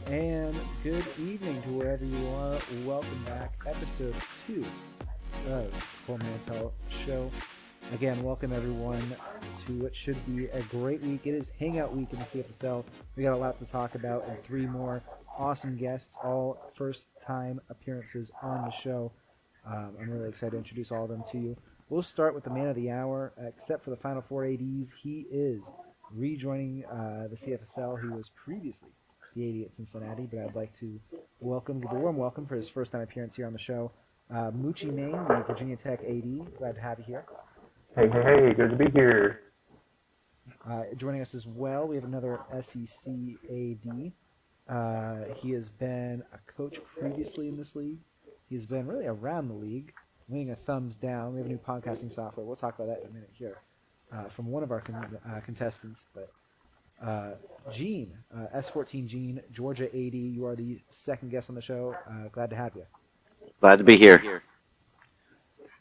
And good evening to wherever you are. Welcome back, episode 2 of Cole Mantell Show. Again, welcome everyone to what should be a great week. It is Hangout Week in the CFSL. We got a lot to talk about and 3 more awesome guests, all first-time appearances on the show. I'm really excited to introduce all of them to you. We'll start with the man of the hour, except for the Final Four ADs. He is rejoining the CFSL. He was previously the AD at Cincinnati, but I'd like to give a warm welcome for his first time appearance here on the show. MucciMane, the Virginia Tech AD. Glad to have you here. Hey, good to be here. Joining us as well, we have another SEC AD. He has been a coach previously in this league. He's been really around the league, winning a thumbs down. We have a new podcasting software. We'll talk about that in a minute here from one of our contestants. But Gene, S14 Gene, Georgia AD, you are the second guest on the show. Glad to have you. Glad to be here.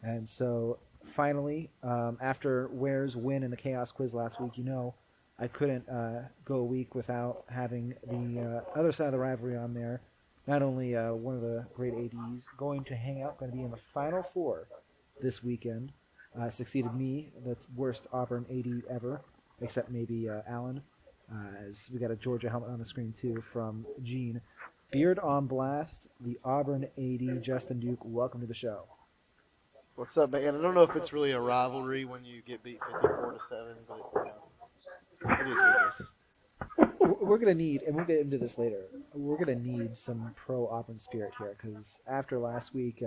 And so finally, after Ware's win in the Chaos Quiz last week, I couldn't go a week without having the other side of the rivalry on there. Not only one of the great ADs going to hang out, going to be in the Final Four this weekend. Succeeded me, the worst Auburn AD ever, except maybe Allen, as we got a Georgia helmet on the screen too from Gene. Beard on blast, the Auburn AD, Justin Duke, welcome to the show. What's up, man? I don't know if it's really a rivalry when you get beat 54-7, but it is what it is. We're gonna need, and we'll get into this later. We're gonna need some pro Auburn spirit here because after last week,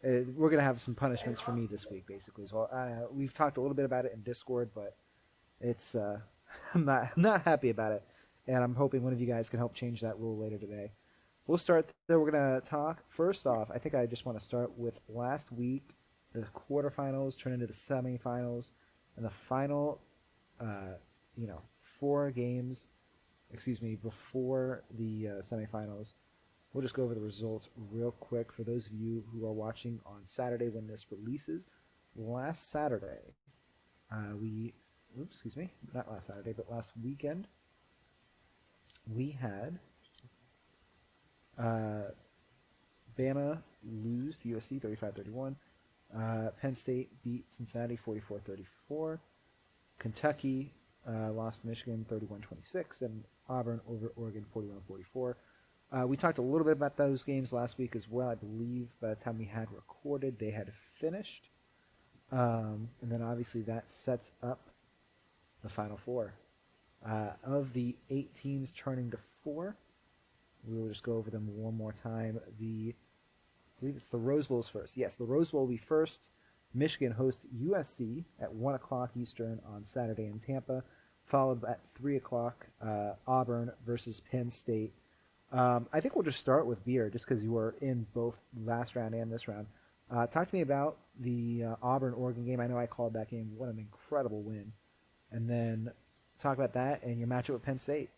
we're gonna have some punishments for me this week, basically as well. We've talked a little bit about it in Discord, but it's I'm not happy about it, and I'm hoping one of you guys can help change that rule later today. We'll start there. We're gonna talk first off. I think I just want to start with last week. The quarterfinals turned into the semifinals, and the final, 4 games. Before the semifinals. We'll just go over the results real quick for those of you who are watching on Saturday when this releases. Last Saturday, not last Saturday, but last weekend, we had Bama lose to USC 35-31. Penn State beat Cincinnati 44-34. Kentucky lost to Michigan 31-26, and Auburn over Oregon 41-44. We talked a little bit about those games last week as well. I believe by the time we had recorded, they had finished. And then obviously that sets up the Final Four. Of the 8 teams turning to 4, we will just go over them one more time. I believe it's the Rose Bowl's first. Yes, the Rose Bowl will be first. Michigan hosts USC at 1 o'clock Eastern on Saturday in Tampa, followed at 3 o'clock Auburn versus Penn State. I think we'll just start with Beer, just because you were in both last round and this round. Talk to me about the Auburn-Oregon game. I know I called that game. What an incredible win. And then talk about that and your matchup with Penn State.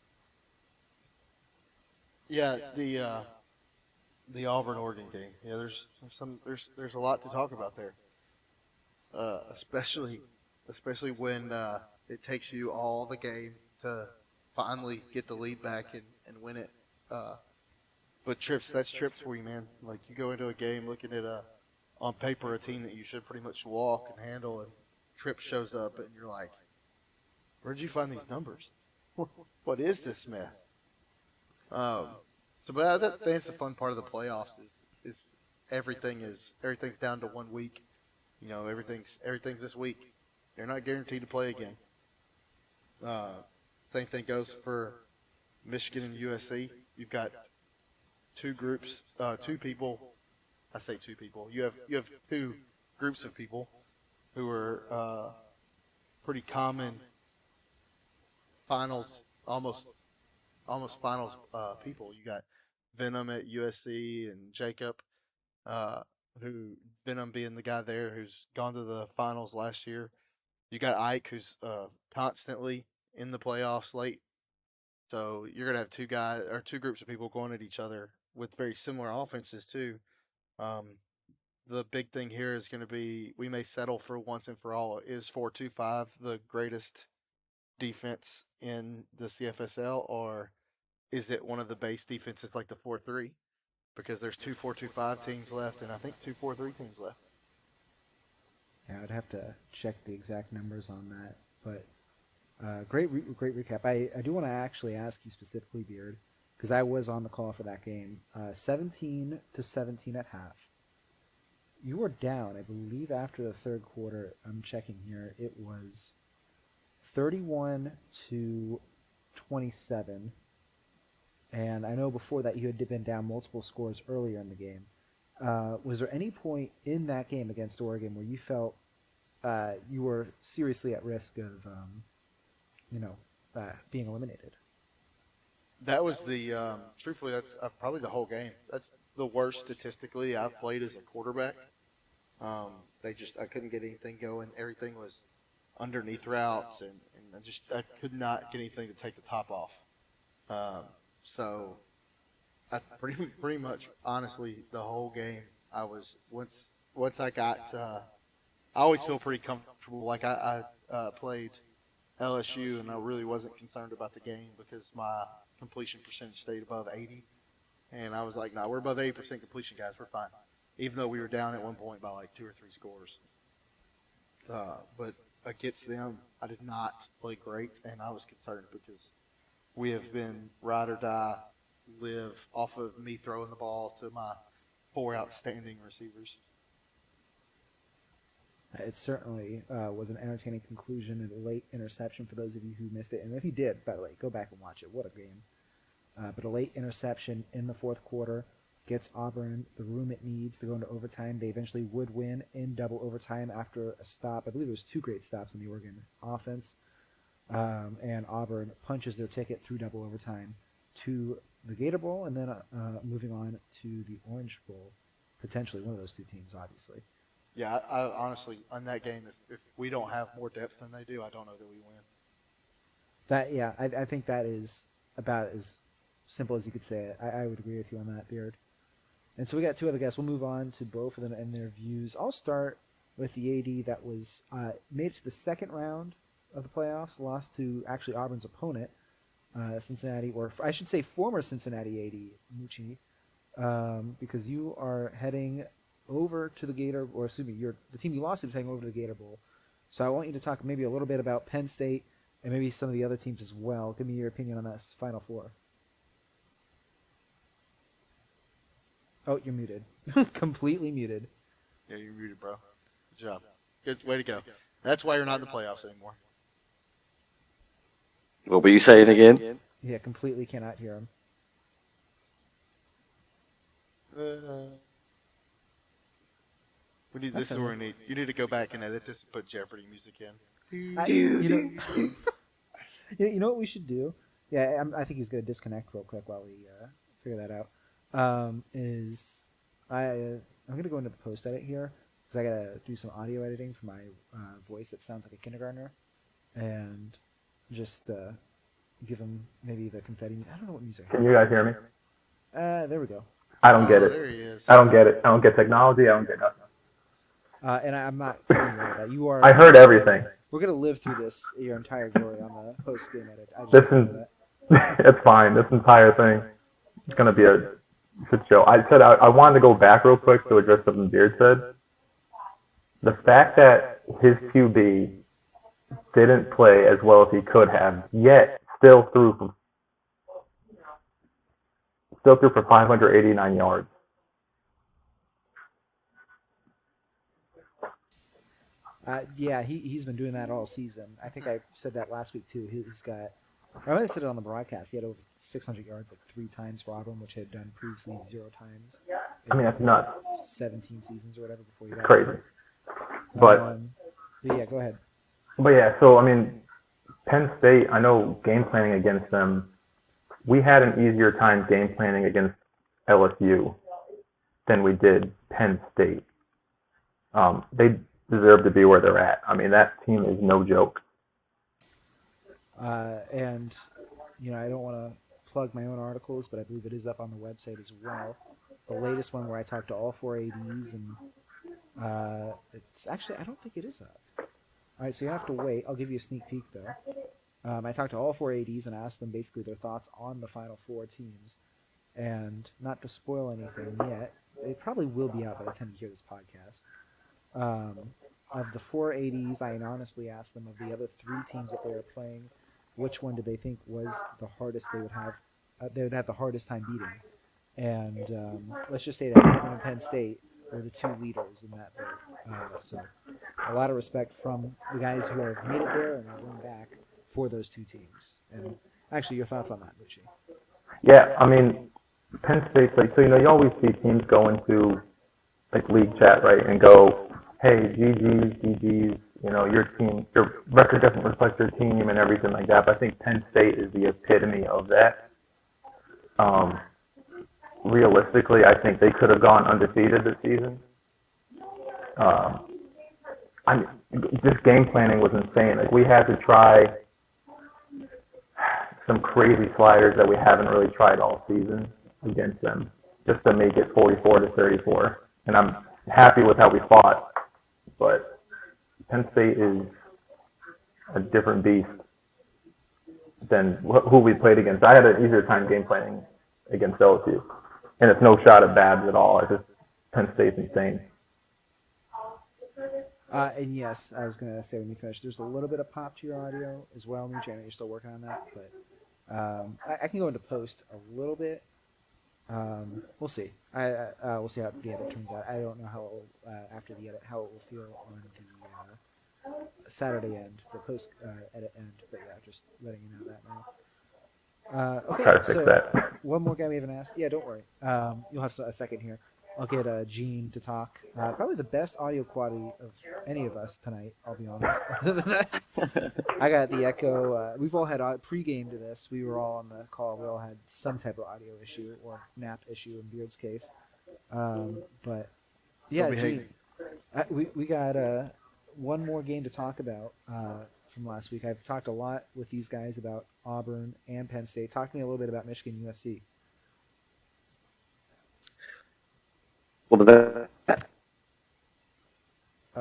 Yeah, the Auburn-Oregon game. Yeah, there's a lot to talk about there. Especially when it takes you all the game to finally get the lead back and win it. But that's trips for you, man. Like, you go into a game looking at on paper a team that you should pretty much walk and handle, and Tripp shows up, and you're like, where'd you find these numbers? What is this mess? But that's the fun part of the playoffs is everything's down to 1 week. Everything's this week. You're not guaranteed to play again. Same thing goes for Michigan and USC. You've got 2 groups, 2 people. I say 2 people. You have 2 groups of people who are pretty common finals, almost finals people. You got Venom at USC and Jacob, who Venom being the guy there who's gone to the finals last year. You got Ike, who's constantly in the playoffs late. So you're gonna have 2 groups of people going at each other with very similar offenses too. The big thing here is going to be we may settle for once and for all. Is 4-2-5 the greatest defense in the CFSL, or is it one of the base defenses like the 4-3? Because there's two 4-2-5 teams left, and I think two 4-3 teams left. Yeah, I'd have to check the exact numbers on that, but great recap. I do want to actually ask you specifically, Beard, because I was on the call for that game. 17-17 at half. You were down, I believe, after the third quarter. I'm checking here. It was 31-27, and I know before that you had been down multiple scores earlier in the game. Was there any point in that game against Oregon where you felt you were seriously at risk of, being eliminated? That was truthfully, that's probably the whole game. That's the worst statistically I've played as a quarterback. I couldn't get anything going. Everything was underneath routes, and I could not get anything to take the top off. So I pretty much, honestly, the whole game, I was, once I got, I always feel pretty comfortable. Like I played LSU, and I really wasn't concerned about the game because my completion percentage stayed above 80. And I was like, no, we're above 80% completion, guys. We're fine. Even though we were down at one point by like 2 or 3 scores. But against them, I did not play great, and I was concerned because we have been ride or die, live off of me throwing the ball to my 4 outstanding receivers. It certainly was an entertaining conclusion and a late interception for those of you who missed it. And if you did, by the way, go back and watch it. What a game. But a late interception in the fourth quarter gets Auburn the room it needs to go into overtime. They eventually would win in double overtime after a stop. I believe it was 2 great stops in the Oregon offense. And Auburn punches their ticket through double overtime to the Gator Bowl and then moving on to the Orange Bowl. Potentially one of those 2 teams, obviously. Yeah, I honestly, on that game, if we don't have more depth than they do, I don't know that we win. I think that is about as simple as you could say it. I would agree with you on that, Beard. And so we got 2 other guests. We'll move on to both of them and their views. I'll start with the AD that was made it to the second round of the playoffs, lost to actually Auburn's opponent, Cincinnati, or I should say former Cincinnati AD, Mucci, because you are heading over to the Gator, or excuse me, the team you lost to is heading over to the Gator Bowl. So I want you to talk maybe a little bit about Penn State and maybe some of the other teams as well. Give me your opinion on that Final Four. Oh, you're muted. Completely muted. Yeah, you're muted, bro. Good job. Good way to go. That's why you're not in the playoffs anymore. What were you saying again? Yeah, completely cannot hear him. We need this. Or you need to go back and edit this and put Jeopardy music in. You know what we should do? Yeah, I think he's going to disconnect real quick while we figure that out. I'm going to go into the post edit here because I got to do some audio editing for my voice that sounds like a kindergartner, and just give him maybe the confetti. I don't know what music. Can you guys hear me? There we go. I don't get it. There he is. I don't get it. I don't get technology. I don't get nothing. And I'm not kidding about that. You are. I heard everything. We're gonna live through this your entire glory on the post game edit. It's fine. This entire thing is gonna be a shit show. I said I wanted to go back real quick to address something Beard said. The fact that his QB didn't play as well as he could have, yet still threw for 589 yards. Yeah, he's been doing that all season. I think I said that last week too. He's got. I might have said it on the broadcast. He had over 600 yards like 3 times for Auburn, which had done previously 0 times. I mean, that's nuts. 17 seasons or whatever before he got Crazy. there. But yeah, go ahead. But yeah, so I mean, Penn State. I know game planning against them. We had an easier time game planning against LSU than we did Penn State. They deserve to be where they're at. I mean, that team is no joke. And, I don't want to plug my own articles, but I believe it is up on the website as well. The latest one where I talked to all 4 ADs, and it's actually, I don't think it is up. All right, so you have to wait. I'll give you a sneak peek, though. I talked to all 4 ADs and asked them basically their thoughts on the Final Four teams. And not to spoil anything yet, it probably will be out by the time you hear this podcast. Of the 4 ADs, I honestly asked them of the other 3 teams that they were playing, which one did they think was the hardest they would have? They would have the hardest time beating. And let's just say that Auburn and Penn State were the 2 leaders in that vote. So a lot of respect from the guys who have made it there and are going back for those 2 teams. And actually, your thoughts on that, Mucci? Yeah, I mean, Penn State's like, so, you always see teams go into, league chat, right, and go, hey, GG's, your team, your record doesn't reflect your team and everything like that. But I think Penn State is the epitome of that. Realistically, I think they could have gone undefeated this season. This game planning was insane. We had to try some crazy sliders that we haven't really tried all season against them, just to make it 44-34. And I'm happy with how we fought, but Penn State is a different beast than who we played against. I had an easier time game planning against LSU, and it's no shot at Babs at all. It's just Penn State's insane. And yes, I was going to say when you finish, there's a little bit of pop to your audio as well, Mucci. I know you're still working on that, but I can go into post a little bit. We'll see. We'll see how the edit turns out. I don't know how after the edit how it will feel on the Saturday end, the post edit end. But yeah, just letting you know that now. Okay, Try to fix so that. one more guy we haven't asked. Yeah, don't worry. You'll have a second here. I'll get Gene to talk. Probably the best audio quality of any of us tonight, I'll be honest. I got the echo. We've all had pregame to this. We were all on the call. We all had some type of audio issue or nap issue in Beard's case. But yeah, Gene, we got one more game to talk about from last week. I've talked a lot with these guys about Auburn and Penn State. Talk to me a little bit about Michigan USC. Well,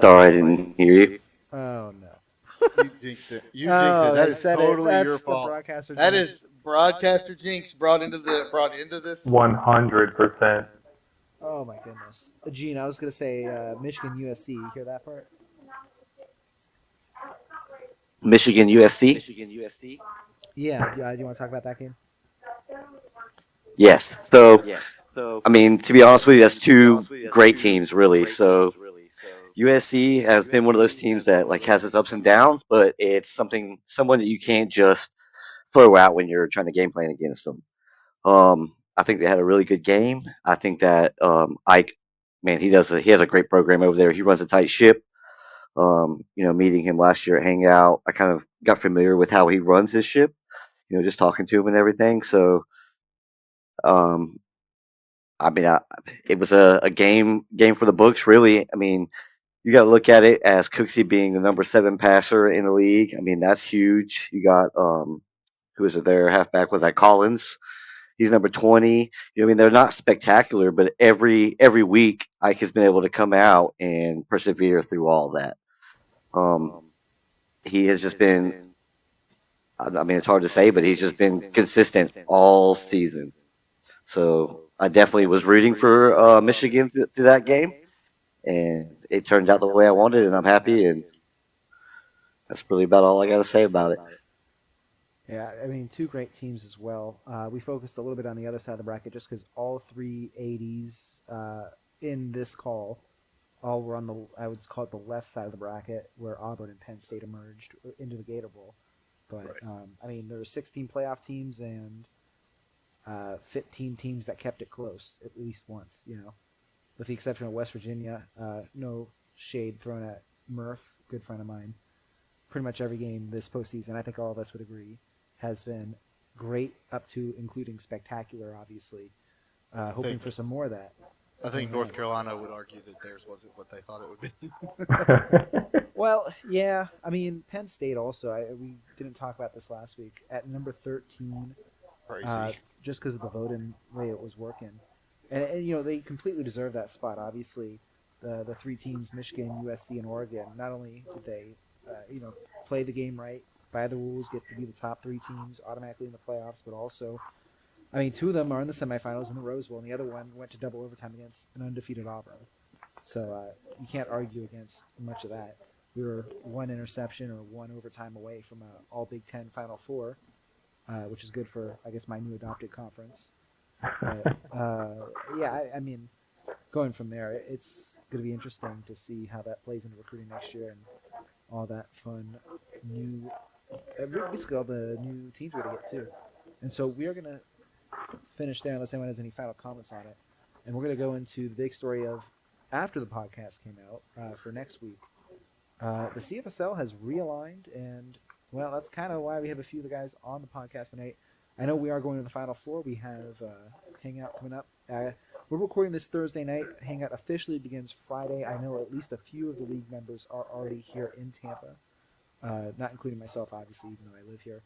sorry, I didn't hear you. Oh no. You jinxed it. You jinxed it. That is totally That's your fault. broadcaster That jinx. is broadcaster jinx brought into this. 100%. Oh my goodness, Gene. I was gonna say Michigan USC. You hear that part? Michigan USC. Yeah. Do you want to talk about that game? Yes. So, I mean, to be honest with you, that's 2 great teams, really. So, USC has been one of those teams that has its ups and downs, but it's someone that you can't just throw out when you're trying to game plan against them. I think they had a really good game. I think that Ike, man, he has a great program over there. He runs a tight ship. Meeting him last year at Hangout, I kind of got familiar with how he runs his ship. Just talking to him and everything. So, um, I mean, it was a game for the books, really. I mean, you got to look at it as Cooksey being the number 7 passer in the league. I mean, that's huge. You got who was it there? Halfback was that Collins. He's number 20. I mean, they're not spectacular, but every week Ike has been able to come out and persevere through all that. He has just been. I mean, it's hard to say, but he's just been consistent all season. So I definitely was rooting for Michigan through that game, and it turned out the way I wanted, and I'm happy. And that's really about all I got to say about it. Yeah, I mean, 2 great teams as well. We focused a little bit on the other side of the bracket just because all 3 ADs in this call all were on I would call it the left side of the bracket where Auburn and Penn State emerged into the Gator Bowl. But, I mean, there were 16 playoff teams and 15 teams that kept it close at least once, with the exception of West Virginia. No shade thrown at Murph, good friend of mine. Pretty much every game this postseason, I think all of us would agree, has been great up to including spectacular, obviously. Hoping for some more of that. I think North Carolina would argue that theirs wasn't what they thought it would be. Well, yeah. I mean, Penn State also. We didn't talk about this last week. At number 13, Crazy. just because of the voting way it was working. And they completely deserve that spot, obviously. The 3 teams, Michigan, USC, and Oregon, not only did they, play the game right, by the rules, get to be the top 3 teams automatically in the playoffs, but also, I mean, 2 of them are in the semifinals in the Rose Bowl, and the other one went to double overtime against an undefeated Auburn. So you can't argue against much of that. We were 1 interception or 1 overtime away from an all Big Ten Final Four, which is good for, I guess, my new adopted conference. But, I mean, going from there, it's going to be interesting to see how that plays into recruiting next year and all that fun new, basically all the new teams we're going to get too. And so we are going to finish there unless anyone has any final comments on it. And we're going to go into the big story of after the podcast came out for next week. The CFSL has realigned, and, well, that's kind of why we have a few of the guys on the podcast tonight. I know we are going to the Final Four. We have Hangout coming up. We're recording this Thursday night. Hangout officially begins Friday. I know at least a few of the league members are already here in Tampa, not including myself, obviously, even though I live here.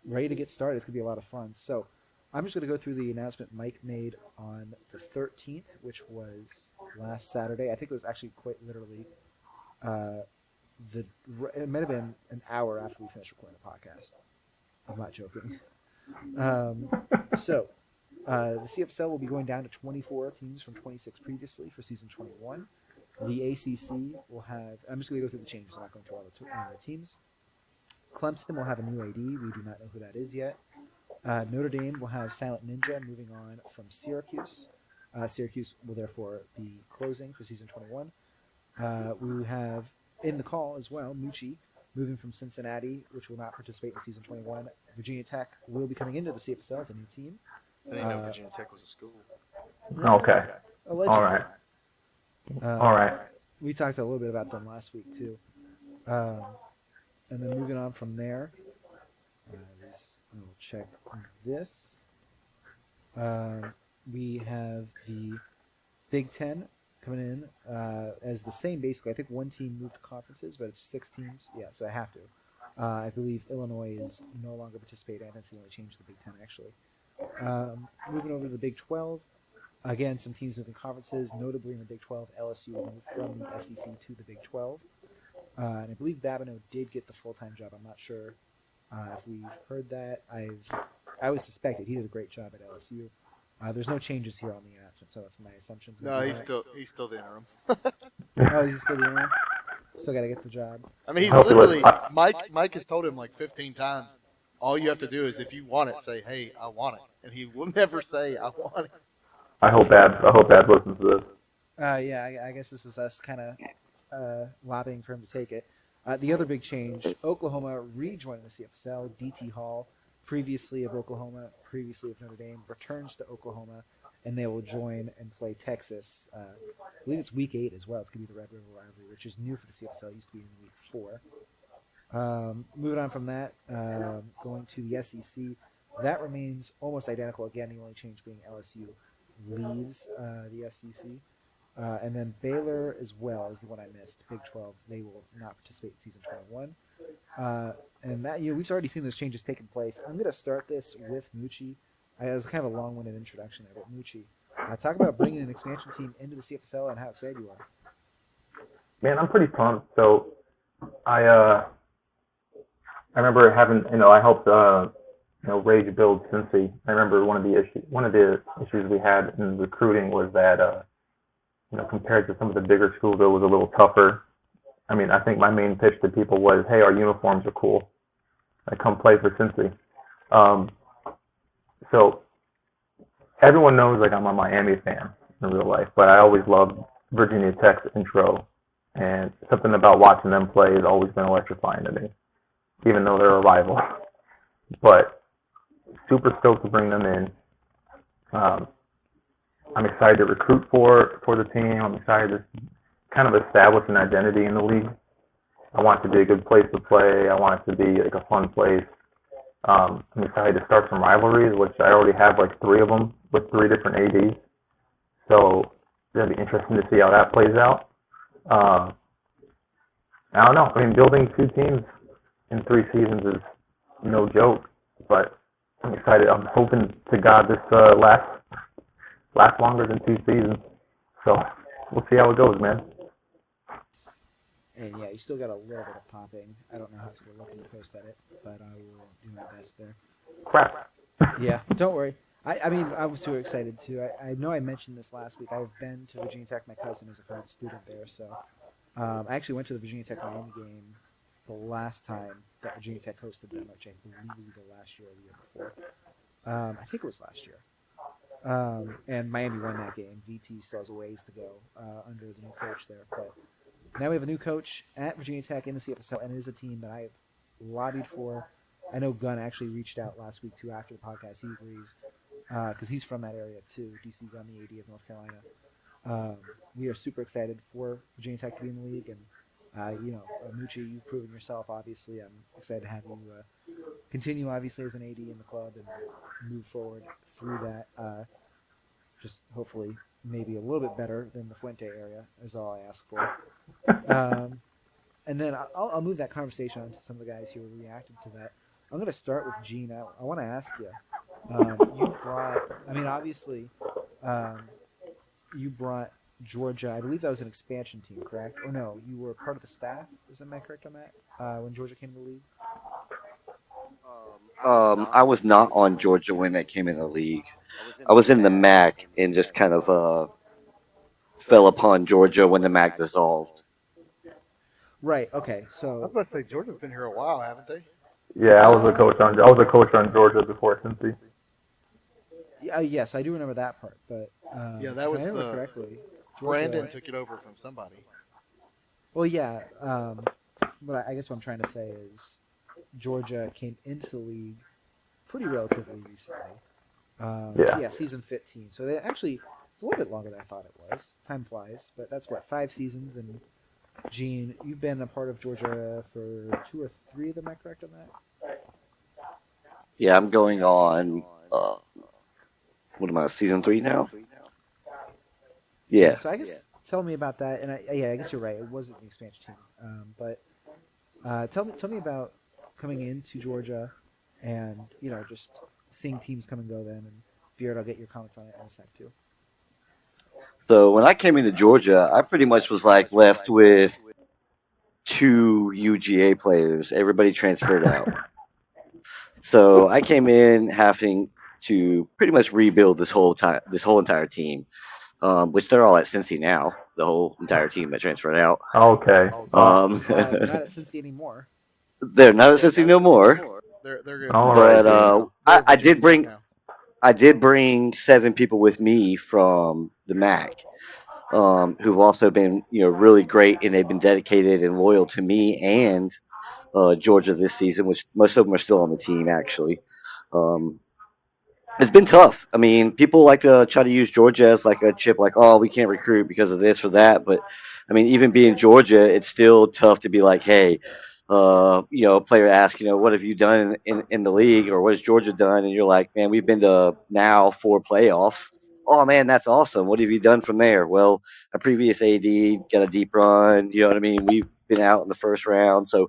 Ready to get started. It's going to be a lot of fun. So I'm just going to go through the announcement Mike made on the 13th, which was last Saturday. I think it was actually quite literally it might have been an hour after we finished recording the podcast. I'm not joking. So the CFSL will be going down to 24 teams from 26 previously for season 21. The ACC will have, I'm just going to go through the changes. I'm not going through all the teams. Clemson will have a new AD. We do not know who that is yet. Notre Dame will have Silent Ninja moving on from Syracuse. Syracuse will therefore be closing for season 21. We have in the call as well, Mucci moving from Cincinnati, which will not participate in season 21. Virginia Tech will be coming into the CFSL as a new team. I didn't know Virginia Tech was a school. Okay. Allegedly. All right. All right. We talked a little bit about them last week too. And then moving on from there, we'll check this. We have the Big Ten coming in as the same, basically. I think one team moved to conferences, but it's 6 teams. Yeah, so I have to. I believe Illinois is no longer participating. That's the only change to the Big Ten, actually. Moving over to the Big 12. Again, some teams moving conferences. Notably in the Big 12, LSU will move from the SEC to the Big 12. And I believe Babineau did get the full-time job. I'm not sure if we've heard that. I always suspected he did a great job at LSU. There's no changes here on the announcement, so that's my assumptions. No, he's still the interim. Oh, he's still the interim? Still got to get the job. I mean, he's literally Mike has told him like 15 times. All you have to do is, if you want it, say, "Hey, I want it," and he will never say, "I want it." I hope Bad listens to this. Yeah, I guess this is us kind of lobbying for him to take it. The other big change: Oklahoma rejoining the CFSL. DT Hall, previously of Oklahoma, previously of Notre Dame, returns to Oklahoma, and they will join and play Texas. I believe it's week 8 as well. It's going to be the Red River rivalry, which is new for the CFSL. It used to be in week 4. Moving on from that, going to the SEC. That remains almost identical. Again, the only change being LSU leaves the SEC. And then Baylor as well is the one I missed. Big 12, they will not participate in season 21. And that we've already seen those changes taking place. I'm going to start this with Mucci. It was kind of a long-winded introduction there, but Mucci, talk about bringing an expansion team into the CFSL and how excited you are. Man, I'm pretty pumped. So I remember having, I helped Rage build Cincy. I remember one of the issues we had in recruiting was that compared to some of the bigger schools, it was a little tougher. I mean, I think my main pitch to people was, "Hey, our uniforms are cool. Come play for Cincy." So everyone knows I'm a Miami fan in real life, but I always loved Virginia Tech's intro, and something about watching them play has always been electrifying to me, even though they're a rival. But super stoked to bring them in. I'm excited to recruit for the team. I'm excited to kind of establish an identity in the league. I want it to be a good place to play. I want it to be a fun place. I'm excited to start some rivalries, which I already have 3 of them with 3 different ADs. So it'll be interesting to see how that plays out. I don't know. I mean, building 2 teams in 3 seasons is no joke, but I'm excited. I'm hoping to God this lasts longer than 2 seasons. So we'll see how it goes, man. And yeah, you still got a little bit of popping. I don't know how it's going to look in the post edit, but I will do my best there. Crap. Yeah, don't worry. I mean, I was super excited too. I know I mentioned this last week. I've been to Virginia Tech. My cousin is a current student there, so I actually went to the Virginia Tech Miami game the last time that Virginia Tech hosted them, which I believe was either last year or the year before. I think it was last year. And Miami won that game. VT still has a ways to go under the new coach there. But now we have a new coach at Virginia Tech in the CFSL, and it is a team that I've lobbied for. I know Gunn actually reached out last week, too, after the podcast. He agrees because he's from that area, too. DC Gunn, the AD of North Carolina. We are super excited for Virginia Tech to be in the league. And, Mucci, you've proven yourself, obviously. I'm excited to have you continue, obviously, as an AD in the club and move forward through that. Just hopefully maybe a little bit better than the Fuente area is all I ask for. And then I'll move that conversation on to some of the guys who reacted to that. I'm going to start with Gene. I want to ask you. You brought, obviously, you brought Georgia. I believe that was an expansion team, correct? Or no, you were part of the staff. Am I correct on that? When Georgia came to the league? I was not on Georgia when they came in the league. I was in the MAC and just kind of fell upon Georgia when the MAC dissolved. Right. Okay. I was So about to say Georgia's been here a while, haven't they? Yeah, I was a coach on Georgia before Cincy. yes, I do remember that part. But Yeah, if that I was remember the correctly, Georgia. Brandon took it over from somebody. Well, yeah. But I guess what I'm trying to say is Georgia came into the league pretty relatively recently. Yeah. So yeah, season 15. So they actually it's a little bit longer than I thought it was. Time flies, but that's what 5 seasons. And Gene, you've been a part of Georgia for 2 or 3 of them. Am I correct on that? Yeah, I'm going on. What am I? Season 3 now? Yeah. Yeah. So I guess tell me about that. And I guess you're right. It wasn't the expansion team. But tell me about coming into Georgia, and just seeing teams come and go. Then, and Beard, I'll get your comments on it in a sec too. So when I came into Georgia, I pretty much was like left with 2 UGA players. Everybody transferred out. So I came in having to pretty much rebuild this whole entire team, which they're all at Cincy now. The whole entire team that transferred out. Okay. Um, They're not at Cincy anymore. they're not at Cincy no more. They're going All to right, But Gene. they're I Virginia did Tech bring now. I did bring 7 people with me from the MAC, who've also been really great, and they've been dedicated and loyal to me and Georgia this season, which most of them are still on the team actually. Um, It's been tough. I mean, people like to try to use Georgia as like a chip, like, oh, we can't recruit because of this or that. But I mean, even being Georgia, it's still tough to be like, hey, a player asks, what have you done in the league, or what has Georgia done? And you're like, man, we've been to now 4 playoffs. Oh man, that's awesome. What have you done from there? Well, a previous AD got a deep run. You know what I mean? We've been out in the first round, so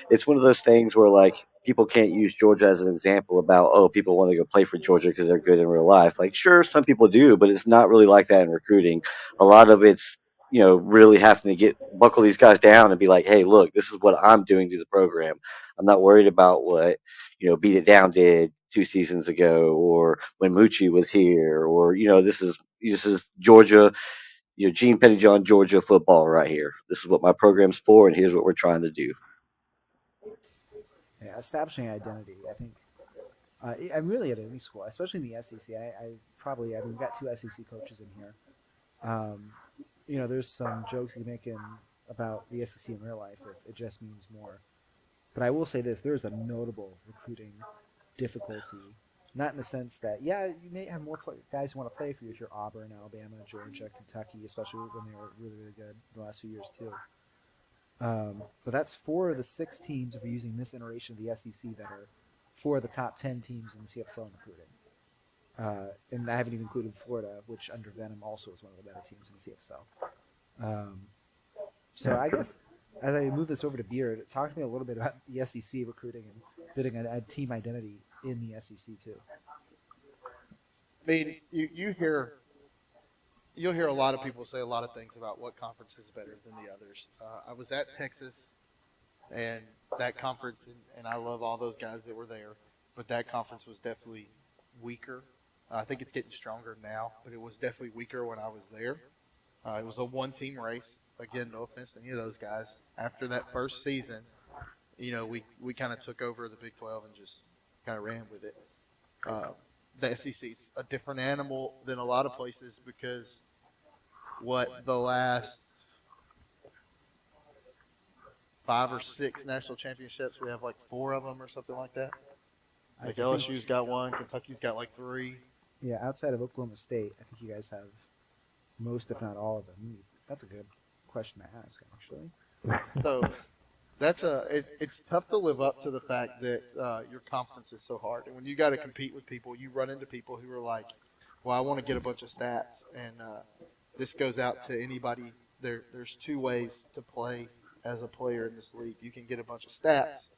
it's one of those things where like people can't use Georgia as an example about, oh, people want to go play for Georgia because they're good in real life. Like sure, some people do, but it's not really like that in recruiting. A lot of it's really having to get buckle these guys down and be like, hey, look, this is what I'm doing to the program. I'm not worried about what Beat It Down did 2 seasons ago, or when Mucci was here, or this is Georgia. Gene Pettijohn, Georgia football right here. This is what my program's for, and here's what we're trying to do. Yeah, establishing identity. I think I'm really at any school, especially in the SEC. We've got 2 SEC coaches in here. Um, there's some jokes you can make about the SEC in real life if it just means more. But I will say this: there's a notable recruiting difficulty. Not in the sense that, you may have more guys who want to play for you if you're Auburn, Alabama, Georgia, Kentucky, especially when they were really, really good the last few years too. But that's 4 of the 6 teams, if we're using this iteration of the SEC, that are 4 of the top 10 teams in the CFSL in recruiting. And I haven't even included Florida, which under Venom also is one of the better teams in the CFSL. So I guess as I move this over to Beard, talk to me a little bit about the SEC recruiting and building a team identity in the SEC too. I mean, you hear you'll hear a lot of people say a lot of things about what conference is better than the others. I was at Texas, and that conference, and I love all those guys that were there, but that conference was definitely weaker. I think it's getting stronger now, but it was definitely weaker when I was there. It was a one-team race. Again, no offense to any of those guys. After that first season, we kind of took over the Big 12 and just kind of ran with it. Uh, the SEC's a different animal than a lot of places because the last 5 or 6 national championships, we have like 4 of them or something like that. Like LSU's got 1, Kentucky's got like 3. Yeah, outside of Oklahoma State, I think you guys have most, if not all of them. That's a good question to ask, actually. So it's tough to live up to the fact that your conference is so hard, and when you got to compete with people, you run into people who are like, "Well, I want to get a bunch of stats," and this goes out to anybody. There's 2 ways to play as a player in this league. You can get a bunch of stats,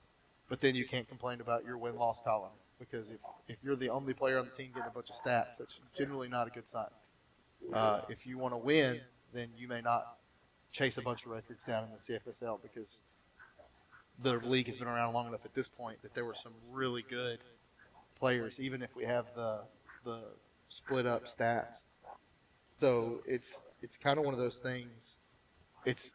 but then you can't complain about your win-loss column because if you're the only player on the team getting a bunch of stats, that's generally not a good sign. If you want to win, then you may not chase a bunch of records down in the CFSL because the league has been around long enough at this point that there were some really good players, even if we have the split up stats. So it's kind of one of those things. It's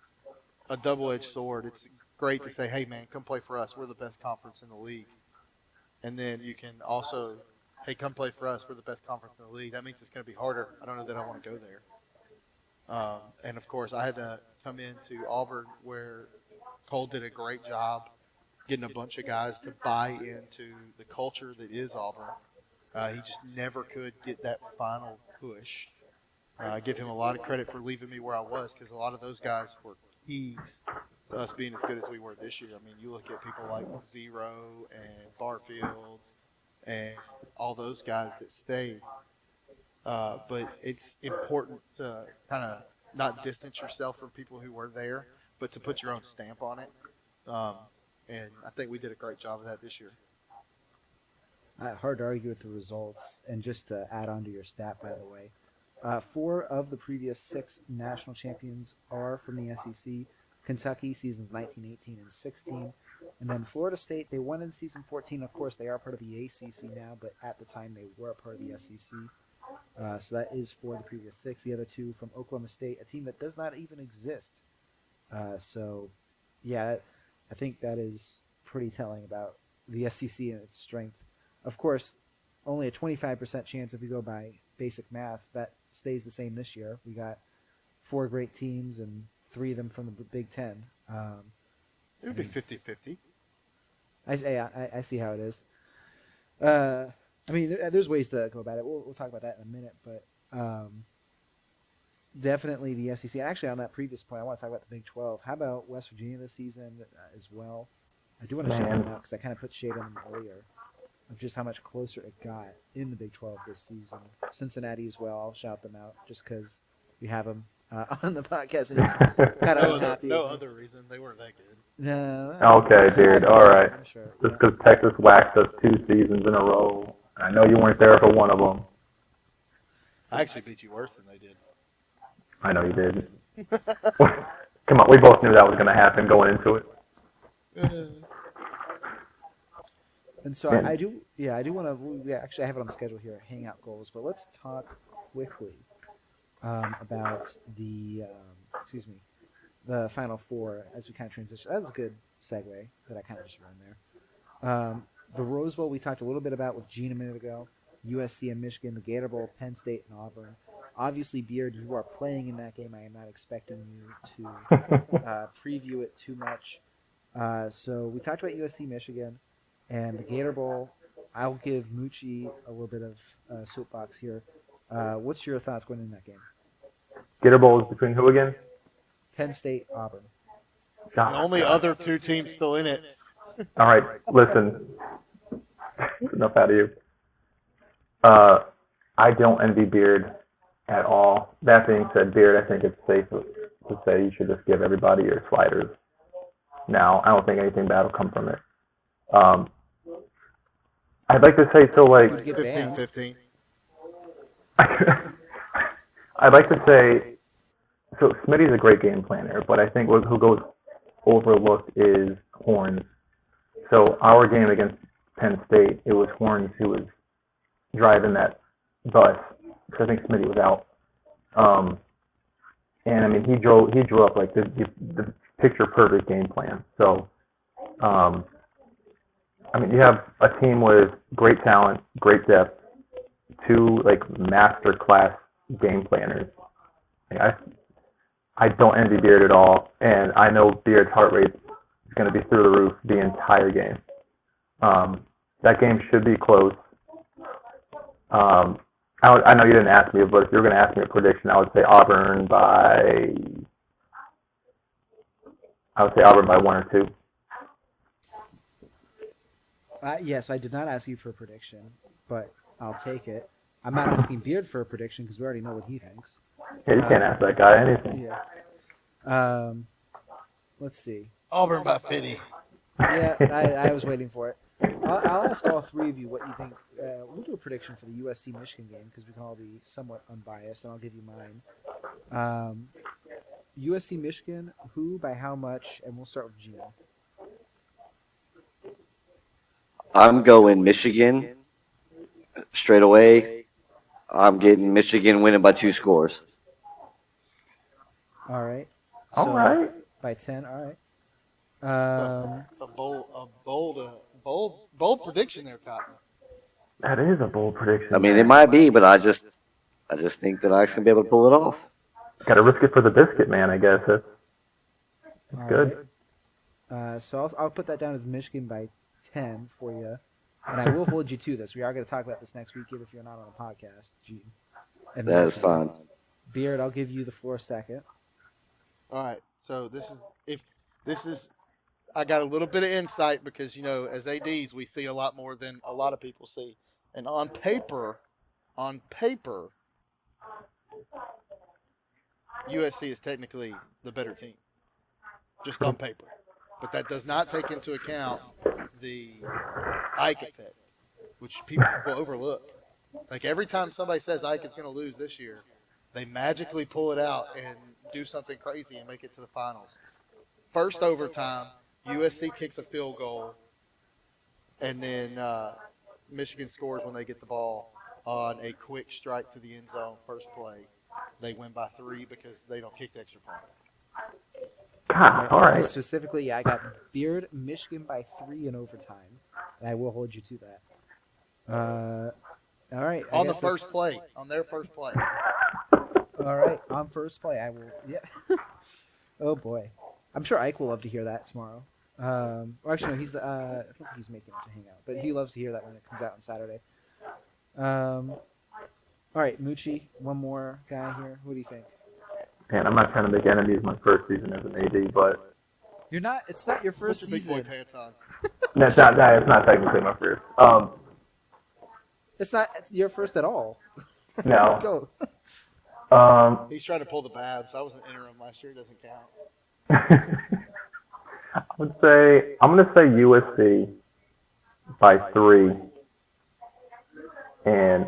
a double-edged sword. It's great to say, hey man, come play for us. We're the best conference in the league. And then you can also, hey, come play for us. We're the best conference in the league. That means it's going to be harder. I don't know that I want to go there. And of course, I had to come into Auburn where Cole did a great job getting a bunch of guys to buy into the culture that is Auburn. He just never could get that final push. I give him a lot of credit for leaving me where I was because a lot of those guys were keys to us being as good as we were this year. I mean, you look at people like Zero and Barfield and all those guys that stayed. But it's important to kind of not distance yourself from people who were there, but to put your own stamp on it. And I think we did a great job of that this year. Hard to argue with the results. And just to add on to your stat, by the way, 4 of the previous 6 national champions are from the SEC. Kentucky, seasons 19, 18, and 16. And then Florida State, they won in season 14. Of course, they are part of the ACC now, but at the time they were a part of the SEC. So that is for the previous 6. The other 2 from Oklahoma State, a team that does not even exist. So, yeah, I think that is pretty telling about the SEC and its strength. Of course, only a 25% chance if we go by basic math. That stays the same this year. We got 4 great teams and 3 of them from the Big Ten. It would be 50-50. I see how it is. I mean, there's ways to go about it. We'll talk about that in a minute, but definitely the SEC. Actually, on that previous point, I want to talk about the Big 12. How about West Virginia this season as well? I do want to shout them out because I kind of put shade on them earlier of just how much closer it got in the Big 12 this season. Cincinnati as well. I'll shout them out just because we have them on the podcast. And it's kind of unhappy. No other reason. They weren't that good. No. Okay, dude. All right. Sure, Just because Texas waxed us 2 seasons in a row. I know you weren't there for one of them. I actually beat you worse than they did. I know you did. Come on, we both knew that was going to happen going into it. And so I do want to. We actually have it on the schedule here, Hangout goals. But let's talk quickly about the Final Four as we kind of transition. That was a good segue that I kind of just ran there. The Rose Bowl we talked a little bit about with Gene a minute ago. USC and Michigan, the Gator Bowl, Penn State and Auburn. Obviously, Beard, you are playing in that game. I am not expecting you to preview it too much. So we talked about USC, Michigan, and the Gator Bowl. I'll give Mucci a little bit of soapbox here. What's your thoughts going in that game? Gator Bowl is between who again? Penn State, Auburn. The only other 2 teams still in it. All right, listen. Enough out of you. I don't envy Beard at all. That being said, Beard, I think it's safe to say you should just give everybody your sliders now. I don't think anything bad will come from it. I'd like to say so, like 15-15. I'd like to say, so Smitty's a great game planner, but I think who goes overlooked is Horns. So our game against Penn State, it was Horns who was driving that bus, because I think Smitty was out. And I mean, he drew up like the picture perfect game plan. So, I mean, you have a team with great talent, great depth, two like master class game planners. Like, I don't envy Beard at all, and I know Beard's heart rate is going to be through the roof the entire game. That game should be close. I know you didn't ask me, but if you're going to ask me a prediction, I would say Auburn by 1 or 2. Yes, I did not ask you for a prediction, but I'll take it. I'm not asking Beard for a prediction because we already know what he thinks. Yeah, you can't ask that guy anything. Yeah. Let's see. Auburn by 50. Yeah, I was waiting for it. I'll ask all three of you what you think. We'll do a prediction for the USC-Michigan game because we can all be somewhat unbiased, and I'll give you mine. USC-Michigan, who, by how much, and we'll start with Gene. I'm going Michigan straight away. I'm getting Michigan winning by 2 scores. All right. All right. By 10, all right. A bold prediction there, Cotton. That is a bold prediction. I mean, it might be, but I just think that I can be able to pull it off. Got to risk it for the biscuit, man. I guess that's All good. Right. So I'll put that down as Michigan by 10 for you, and I will hold you to this. We are going to talk about this next week, even if you're not on the podcast, Gene. And That is fine. Beard, I'll give you the floor second. All right. So I got a little bit of insight because, as ADs, we see a lot more than a lot of people see. And on paper, USC is technically the better team, just on paper. But that does not take into account the Ike effect, which people overlook. Like every time somebody says Ike is going to lose this year, they magically pull it out and do something crazy and make it to the finals. First overtime, USC kicks a field goal, and then Michigan scores when they get the ball on a quick strike to the end zone, first play. They win by 3 because they don't kick the extra point. God, all right. Specifically, I got Beard, Michigan by 3 in overtime, and I will hold you to that. All right. On their first play. All right, on first play, I will. Yeah. Oh boy, I'm sure Ike will love to hear that tomorrow. Or actually, no, I don't think he's making it to Hangout, but he loves to hear that when it comes out on Saturday. All right, Mucci, one more guy here. What do you think? Man, I'm not trying to make enemies my first season as an AD, but You're not. It's not your first Put your season. big boy pants on. that's not. It's not technically my first. It's not your first at all. No. Go. He's trying to pull the Babs. I was an interim last year. It doesn't count. I'm going to say USC by 3, and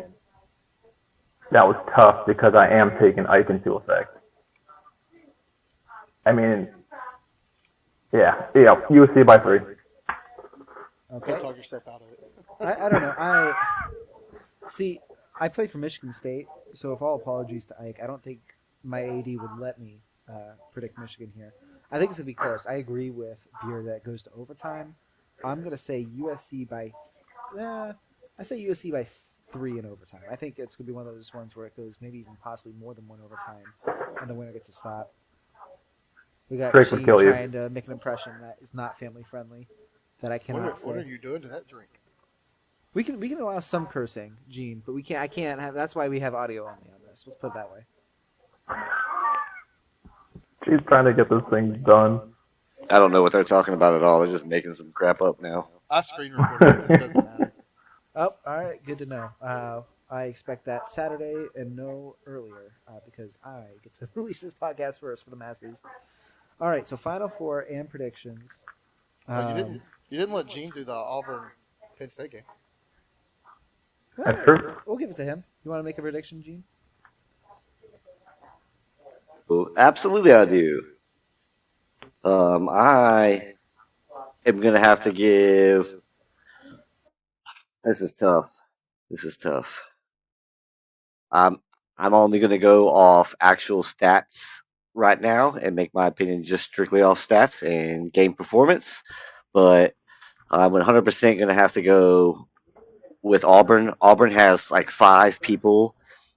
that was tough because I am taking Ike into effect. I mean, yeah, USC by 3. Okay. Don't talk yourself out of it. I don't know. I played for Michigan State, so if all apologies to Ike, I don't think my AD would let me predict Michigan here. I think it's going to be close. I agree with Beard that it goes to overtime. I'm going to say USC by 3 in overtime. I think it's going to be one of those ones where it goes maybe even possibly more than 1 overtime, and the winner gets a stop. We got Drake would Gene kill you. trying to make an impression that is not family friendly, that I cannot say. What are you doing to that drink? We can allow some cursing, Gene, but we can't. I can't have. That's why we have audio only on this. Let's put it that way. She's trying to get this thing done. I don't know what they're talking about at all. They're just making some crap up now. I screen recorded this. It doesn't matter. Oh, all right. Good to know. I expect that Saturday and no earlier because I get to release this podcast first for the masses. All right. So Final Four and predictions. You didn't let Gene do the Auburn Penn State game. That's true. We'll give it to him. You want to make a prediction, Gene? Absolutely, I do. I am gonna have to give. This is tough. This is tough. I'm I'm only gonna go off actual stats right now and make my opinion just strictly off stats and game performance. But I'm 100% gonna have to go with Auburn. Auburn has like 5 people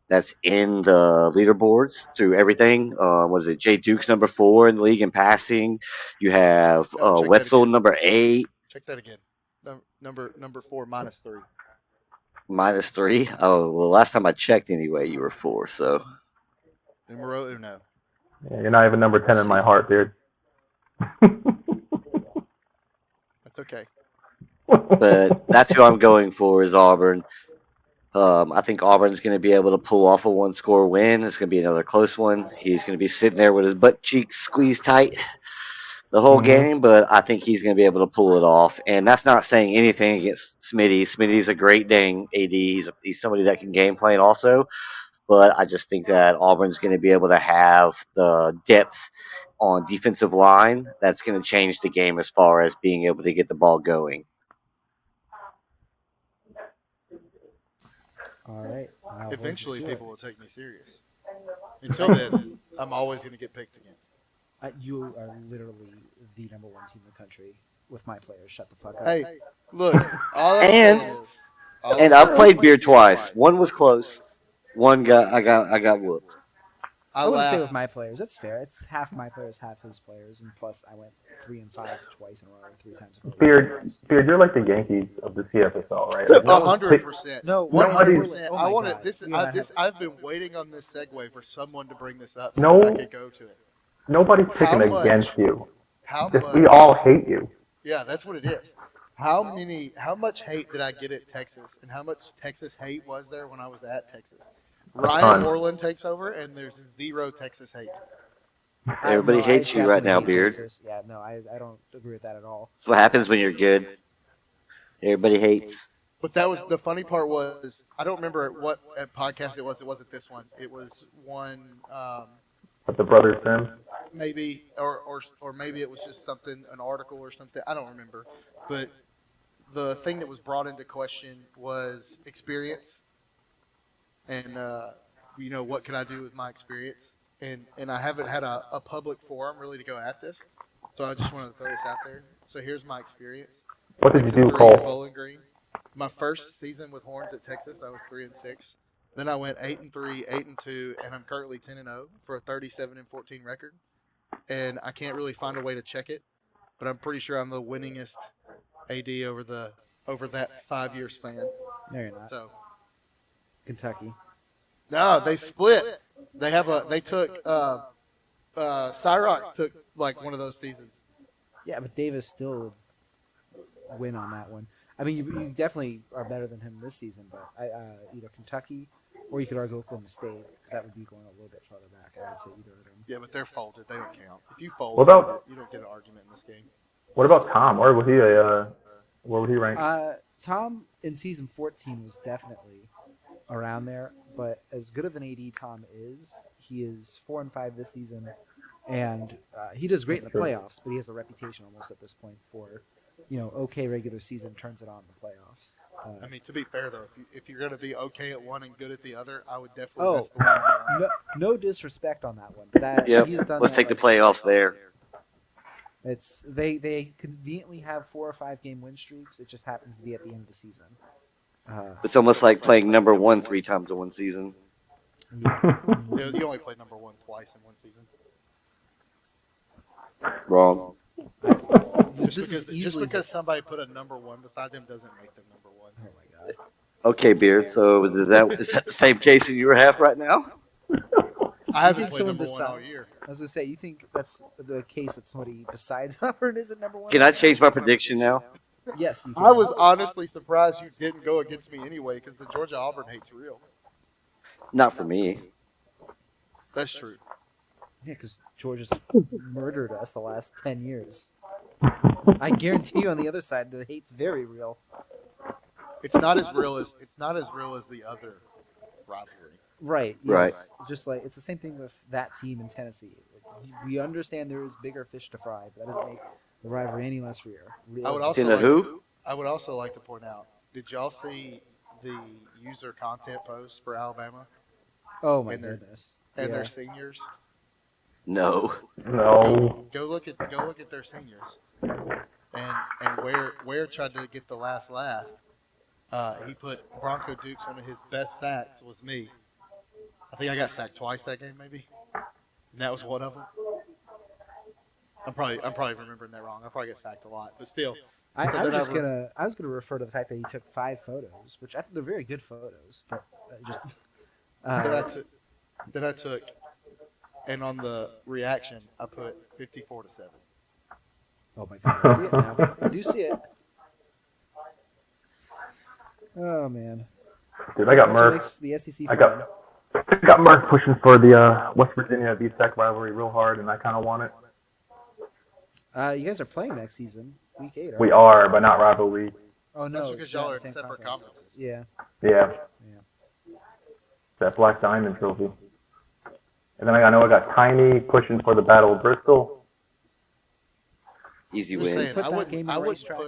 that's in the leaderboards through everything. Was it Jay Duke's number 4 in the league in passing? You have No, check that Wetzel again. number 8 Check that again. Number 4 -3. -3. Oh well, last time I checked anyway, you were 4. So Numero uno. Yeah, you're not even number 10 let's in my see. heart, dude. That's okay. But that's who I'm going for is Auburn. I think Auburn's going to be able to pull off a 1-score win. It's going to be another close one. He's going to be sitting there with his butt cheeks squeezed tight the whole hmm game, but I think he's going to be able to pull it off. And that's not saying anything against Smitty. Smitty's a great dang AD. He's somebody that can game plan also. But I just think that Auburn's going to be able to have the depth on defensive line that's going to change the game as far as being able to get the ball going. All right. I'll hold you Eventually, to it. people will take me serious. Until then, I'm always going to get picked against. You are literally the #1 team in the country with my players. Shut the fuck up. Hey, look, all I'm And saying is, all and I'm I've saying played is, beer twice. One was close. One got I got whooped. I I wouldn't say laugh. with my players. That's fair. It's half my players, half his players, and plus I went 3-5 twice in a row, 3 times in a row. Beard, you're like the Yankees of the CFSL, right? Like, no one's pick- 100%. No, 100%. oh I my want God. it. This. We are not having- I've been waiting on this segue for someone to bring this up so No. that I could go to it. Nobody's picking How much? against you. How Just, much? we all hate you. Yeah, that's what it is. How much hate did I get at Texas, and how much Texas hate was there when I was at Texas? Ryan ton. Moreland takes over, and there's 0 Texas hate. Everybody I hates you right definitely now, hate Beard. Texas. Yeah, no, I don't agree with that at all. That's what happens when you're good. Everybody hates. But that was the funny part was I don't remember what podcast it was. It wasn't this one. It was one But the brothers Sim. maybe or maybe it was just something an article or something. I don't remember. But the thing that was brought into question was experience and what can I do with my experience? And I haven't had a public forum really to go at this. So I just wanted to throw this out there. So here's my experience. What did you 6-3 do, at Cole? Bowling Green. My first season with Horns at Texas, I was 3-6. Then I went 8-3, 8-2, and I'm currently 10-0 for a 37-14 record. And I can't really find a way to check it, but I'm pretty sure I'm the winningest AD over that 5-year span. No, you're not. So Kentucky. no, they split. They took Cyrock took like one of those seasons. Yeah, but Davis still would win on that one. I mean, you definitely are better than him this season, but either Kentucky or you could argue Oklahoma State. That would be going a little bit farther back. I would say either of them. Yeah, but they're folded. They don't count. If you fold, What about- you don't get an argument in this game. What about Tom? Where was he? Where would he rank? Tom in season 14 was definitely around there, but as good of an AD Tom is, he is 4-5 this season, and he does great in the True. playoffs. But he has a reputation almost at this point for, okay regular season, turns it on in the playoffs. I mean, to be fair though, if you're gonna be okay at one and good at the other, I would definitely. Oh, That's the one you're on. no disrespect on that one. That Yep. he's done Let's that, take the like, playoffs there. It's they conveniently have 4 or 5 game win streaks. It just happens to be at the end of the season. It's almost like playing #1 3 times in one season. You only played number one twice in one season. Wrong. Just because somebody put a number one beside them doesn't make them number one. Oh my god. Okay, Beard. So is that the same case in your half right now? I haven't think played someone number one all beside- year. I was gonna say, you think that's the case that somebody besides Auburn is at #1? Can I change my prediction now? Yes, you can. I was honestly surprised you didn't go against me anyway, because the Georgia Auburn hate's real. Not for me. That's true. Yeah, because Georgia's murdered us the last 10 years. I guarantee you, on the other side, the hate's very real. It's not as real as the other rivalry. Right. Right. Yes. Just like it's the same thing with that team in Tennessee. Like, we understand there is bigger fish to fry, but that doesn't make the rivalry any less I would real. also Tina like to. who? I would also like to point out. Did y'all see the user content post for Alabama Oh my and their goodness. and their Yeah. seniors? No. No. Go look at their seniors and where tried to get the last laugh. He put Bronco Dukes, one of his best stats was me. I think I got sacked twice that game, maybe, and that was one of them. I'm probably remembering that wrong. I probably get sacked a lot, but still. So I they're was not. just gonna I was gonna refer to the fact that he took 5 photos, which I think they're very good photos, but just Then uh, I took, and on the reaction I put 54-7. oh my god, I see it now. I do see it. Oh man, Dude, I got that's what Murph. makes the SEC I fun. got Murph pushing for the West Virginia VSAC rivalry real hard, and I kind of want it. You guys are playing next season, week 8. We are, but not rival league. Oh no, That's because you're not y'all in are the in same separate conference. conferences. Yeah. Yeah, Yeah. that Black Diamond trophy. And then I know I got Tiny pushing for the Battle of Bristol. Easy I'm just win. saying, Put that game in the racetrack.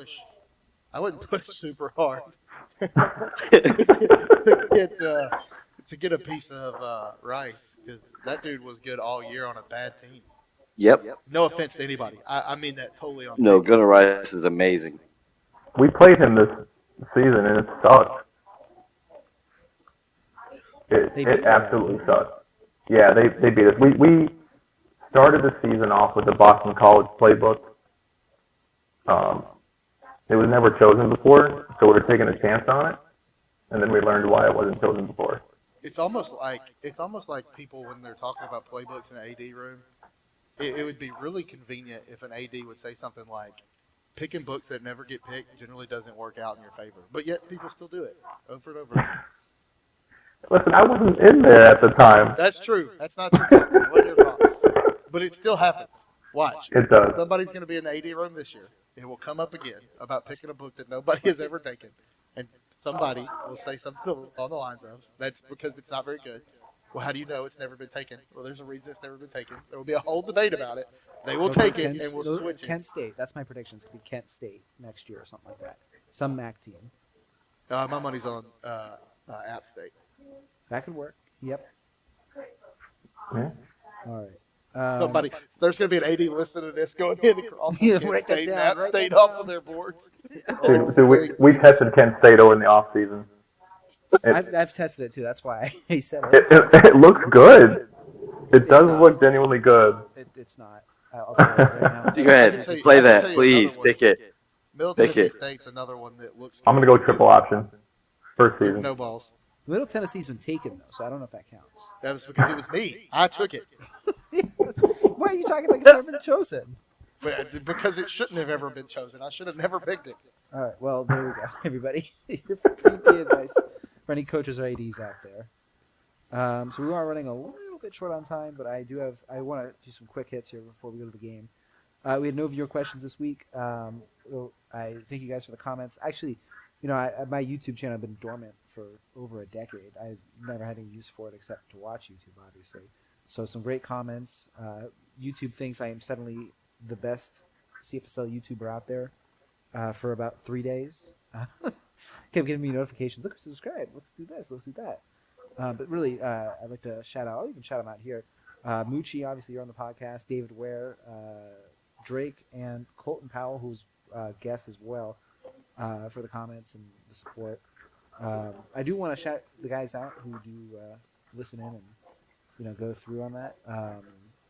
I wouldn't push super hard to get a piece of Rice because that dude was good all year on a bad team. Yep. No offense to anybody, I mean that totally on No, paper. Gunnar Rice is amazing. We played him this season, and it sucked. They beat It you guys, absolutely didn't they? sucked. Yeah, they beat us. We started the season off with the Boston College playbook. It was never chosen before, so we were taking a chance on it, and then we learned why it wasn't chosen before. It's almost like people when they're talking about playbooks in the AD room. It would be really convenient if an AD would say something like, "Picking books that never get picked generally doesn't work out in your favor," but yet people still do it over and over again. Listen, I wasn't in there at the time. That's true. That's not your fault. It wasn't your fault. But it still happens. Watch. It does. Somebody's going to be in the AD room this year. It will come up again about picking a book that nobody has ever taken. And somebody will say something along the lines of, "That's because it's not very good." Well, how do you know it's never been taken? Well, there's a reason it's never been taken. There will be a whole debate about it. They will take it and will switch it. Kent State. That's my prediction. It's gonna be Kent State next year or something like that. Some MAC team. My money's on App State. That could work. Yep. Yeah. All right. There's going to be an AD listening to this going in across Yeah, Kent write that State and down, App write State that off down. of their boards. Dude, we tested Kent State over in the off season. I've tested it too. That's why I said it. It looks good. It does not. look genuinely good. It's not. I'll tell you right now. Go ahead, tell you- play I can that, tell you please. another one. Pick it. Middle Pick Tennessee it. State's another one that looks good. I'm gonna go triple option. First With season. no balls. Middle Tennessee's been taken though, so I don't know if that counts. That was because it was me. I took it. Why are you talking like it's never been chosen? But because it shouldn't have ever been chosen. I should have never picked it. All right. Well, there we go, everybody. Your creepy advice for any coaches or ads out there. So we are running a little bit short on time, but I want to do some quick hits here before we go to the game. We had no viewer questions this week. I thank you guys for the comments. Actually, my YouTube channel has been dormant for over a decade. I've never had any use for it except to watch YouTube, obviously. So some great comments. YouTube thinks I am suddenly the best CFSL YouTuber out there for about 3 days. Kept giving me notifications. Look, subscribe. Let's do this. Let's do that. But really, I'd like to shout out. I'll even shout them out here. Mucci, obviously, you're on the podcast. David Ware, Drake, and Colton Powell, who's a guest as well, for the comments and the support. I do want to shout the guys out who do listen in and go through on that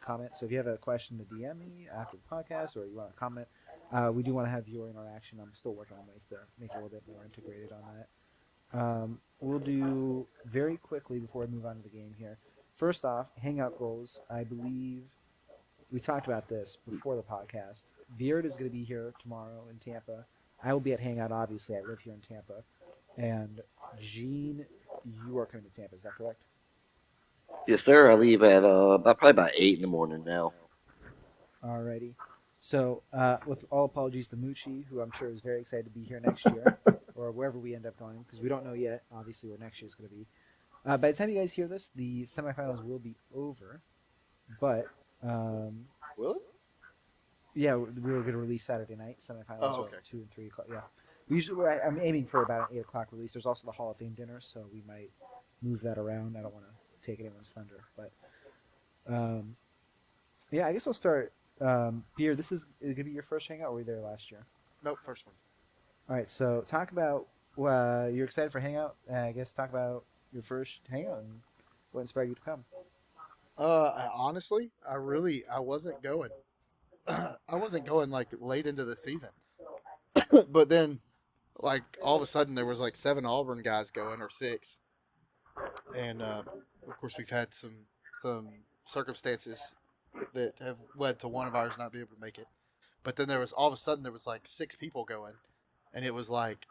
comment. So if you have a question to DM me after the podcast or you want to comment, we do want to have viewer interaction. I'm still working on ways to make it a little bit more integrated on that. We'll do very quickly before we move on to the game here. First off, Hangout goals. I believe we talked about this before the podcast. Beard is going to be here tomorrow in Tampa. I will be at Hangout, obviously. I live here in Tampa. And Gene, you are coming to Tampa. Is that correct? Yes, sir. I leave at probably about 8 in the morning now. Alrighty. So, with all apologies to Mucci, who I'm sure is very excited to be here next year, or wherever we end up going, because we don't know yet, obviously, where next year is going to be. By the time you guys hear this, the semifinals will be over. But Will it? yeah, we were going to release Saturday night. Semifinals Oh, are okay. 2 and 3 o'clock. Yeah, I'm aiming for about an 8 o'clock release. There's also the Hall of Fame dinner, so we might move that around. I don't want to take anyone's thunder, but yeah, I guess I'll start. Beer, this is going to be your first hangout, or were you there last year? Nope, first one. All right, so talk about you're excited for hangout. I guess talk about your first hangout and what inspired you to come. Honestly, I wasn't going. I wasn't going like late into the season, but then like all of a sudden there was like 7 Auburn guys going or 6, and of course we've had some circumstances that have led to one of ours not being able to make it. But then there was all of a sudden there was like 6 people going, and it was like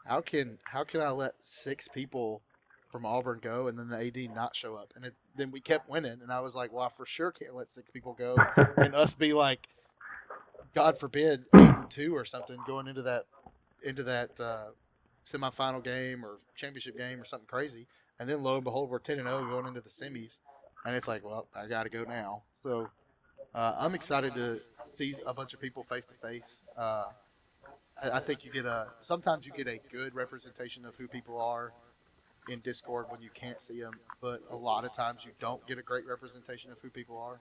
how can I let 6 people from Auburn go and then the AD not show up? And then we kept winning, and I was like, well, I for sure can't let 6 people go, and us be like, God forbid, 8-2 or something going into that semifinal game or championship game or something crazy. And then lo and behold, we're 10-0 going into the semis, and it's like, well, I got to go now. So I'm excited to see a bunch of people face to face. I think sometimes you get a good representation of who people are in Discord when you can't see them, but a lot of times you don't get a great representation of who people are.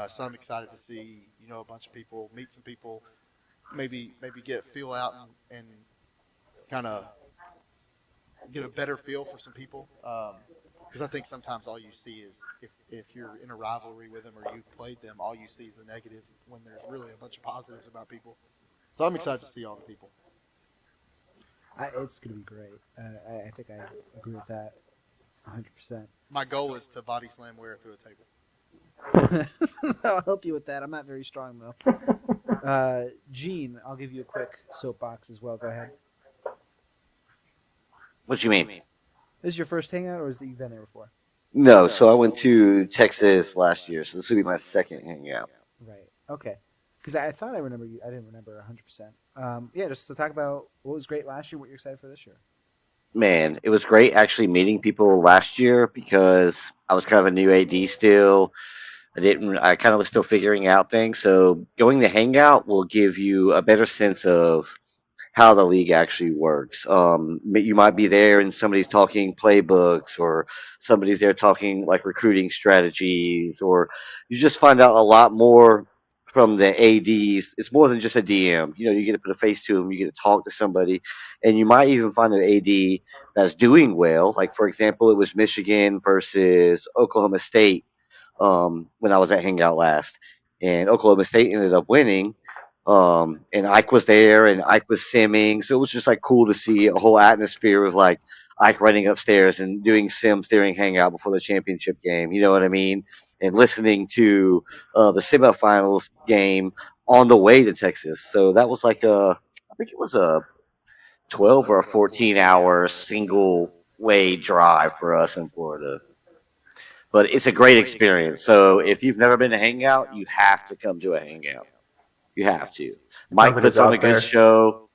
So I'm excited to see a bunch of people, meet some people, maybe get feel out and kind of get a better feel for some people. Because I think sometimes all you see is if you're in a rivalry with them or you've played them, all you see is the negative when there's really a bunch of positives about people. So I'm excited to see all the people. It's going to be great. I think I agree with that 100%. My goal is to body slam Ware through a table. I'll help you with that. I'm not very strong though. Gene, I'll give you a quick soapbox as well. Go ahead. What you mean? This is your first hangout, or is it you've been there before? No, so I went to Texas last year, so this will be my second hangout. Right. Okay. Because I thought I remember you. I didn't remember 100%. Yeah, just to talk about what was great last year, what you're excited for this year. Man, it was great actually meeting people last year because I was kind of a new AD still. I kind of was still figuring out things. So going to hangout will give you a better sense of how the league actually works. You might be there and somebody's talking playbooks, or somebody's there talking like recruiting strategies, or you just find out a lot more from the ADs. It's more than just a DM. You get to put a face to them, you get to talk to somebody, and you might even find an AD that's doing well. Like, for example, it was Michigan versus Oklahoma State when I was at Hangout last, and Oklahoma State ended up winning. And Ike was there, and Ike was simming, so it was just like cool to see a whole atmosphere of like Ike running upstairs and doing sims during Hangout before the championship game. You know what I mean? And listening to the semifinals game on the way to Texas. So that was like I think it was a 12 or a 14-hour single way drive for us in Florida, but it's a great experience. So if you've never been to Hangout, you have to come to a Hangout. You have to. It sounds Mike like it's puts on a out good there. show.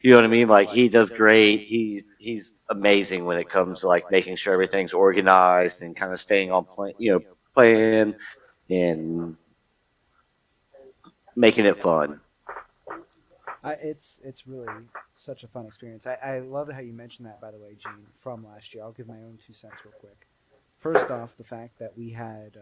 You know what I mean? Like, he does great. He's amazing when it comes to like making sure everything's organized and kind of staying on plan and making it fun. It's really such a fun experience. I love how you mentioned that, by the way, Gene, from last year. I'll give my own 2 cents real quick. First off, the fact that we had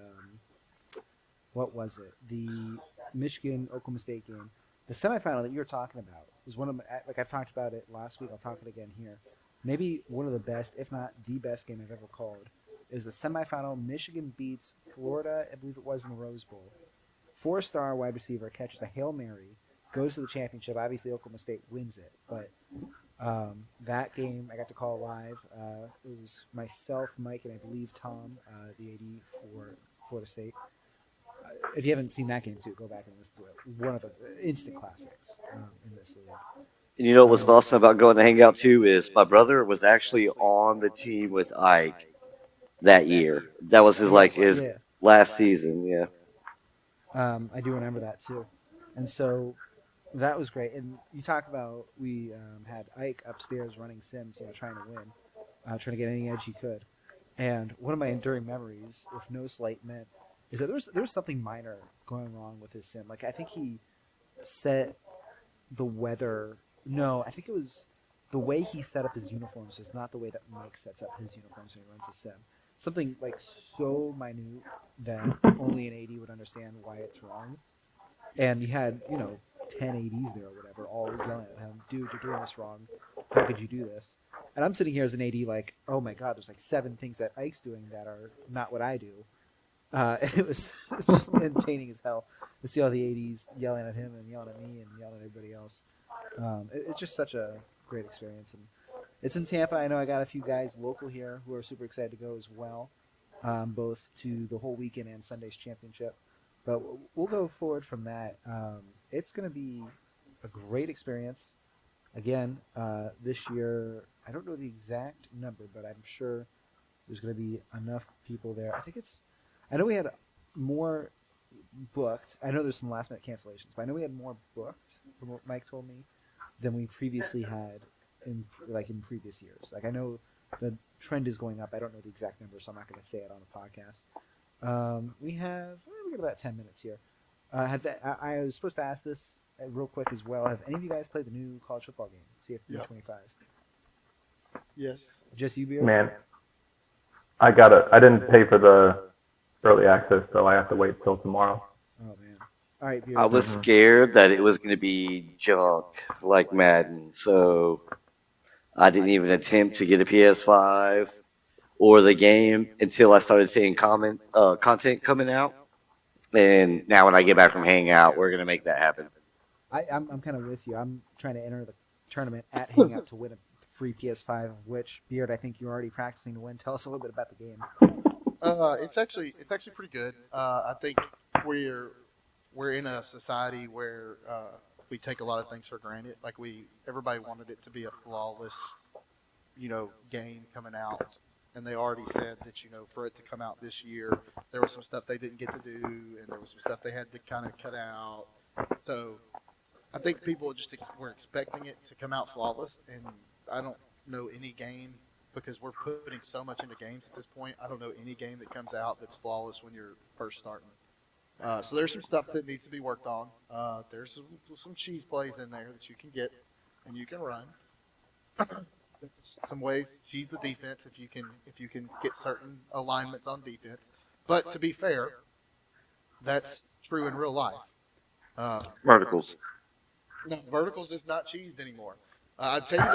what was it? The Michigan Oklahoma State game. The semifinal that you're talking about was one of my, like I've talked about it last week. I'll talk it again here. Maybe one of the best, if not the best game I've ever called, is the semifinal. Michigan beats Florida, I believe it was in the Rose Bowl. 4-star wide receiver catches a Hail Mary, goes to the championship. Obviously, Oklahoma State wins it, but that game I got to call live. It was myself, Mike, and I believe Tom, the AD for Florida State. If you haven't seen that game too, go back and listen to it. One of the instant classics in this league. And you know what's awesome about going to Hangout too is my brother was actually on the team with Ike that year. That was Yes, his yeah. last season. Yeah. I do remember that too. And so that was great. And you talk about we had Ike upstairs running Sims, trying to win. trying to get any edge he could. And one of my enduring memories, if no slight meant, is that there was something minor going wrong with his sim. Like I think he set the weather. No, I think it was the way he set up his uniforms is not the way that Mike sets up his uniforms when he runs a sim. Something like so minute that only an AD would understand why it's wrong. And he had 10 ADs there or whatever, all yelling at him, "Dude, you're doing this wrong. How could you do this?" And I'm sitting here as an AD like, "Oh my God, there's like 7 things that Ike's doing that are not what I do." And it was just entertaining as hell to see all the ADs yelling at him and yelling at me and yelling at everybody else. It's just such a great experience, and it's in Tampa. I know I got a few guys local here who are super excited to go as well, both to the whole weekend and Sunday's championship. But we'll go forward from that. It's going to be a great experience. Again, this year, I don't know the exact number, but I'm sure there's going to be enough people there. I know we had more booked. I know there's some last minute cancellations, but I know we had more booked, from what Mike told me, than we previously had in previous years. Like I know the trend is going up. I don't know the exact number, so I'm not going to say it on the podcast. We got about 10 minutes here. I was supposed to ask this real quick as well. Have any of you guys played the new college football game, CFP 25? Yes. Just you, Beer? Man, I didn't pay for the early access, so I have to wait till tomorrow. Oh man. All right, Beer. I was scared that it was going to be junk like Madden, so I didn't even attempt to get a PS5 or the game until I started seeing content coming out. And now when I get back from Hangout, we're going to make that happen. I'm kind of with you. I'm trying to enter the tournament at Hangout to win a free PS5. Which Beard, I think you're already practicing to win. Tell us a little bit about the game. It's actually pretty good. I think we're in a society where we take a lot of things for granted. Like everybody wanted it to be a flawless, game coming out, and they already said that for it to come out this year, there was some stuff they didn't get to do, and there was some stuff they had to kind of cut out. So I think people just were expecting it to come out flawless, and I don't know any game because we're putting so much into games at this point. I don't know any game that comes out that's flawless when you're first starting. So there's some stuff that needs to be worked on. There's some cheese plays in there that you can get and you can run. There's some ways to cheese the defense if you can get certain alignments on defense. But to be fair, that's true in real life. Verticals. No, verticals is not cheesed anymore. I'll tell you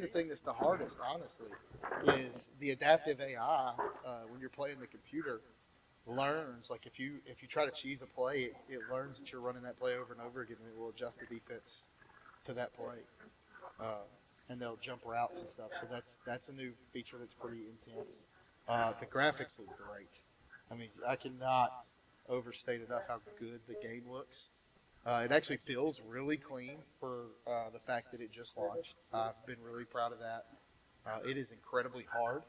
the thing that's the hardest, honestly, is the adaptive AI. When you're playing the computer, learns like if you try to cheese a play, it learns that you're running that play over and over again, and it will adjust the defense to that play, and they'll jump routes and stuff. So that's a new feature that's pretty intense. The graphics look great. I mean, I cannot overstate enough how good the game looks. It actually feels really clean for the fact that it just launched. I've been really proud of that. It is incredibly hard.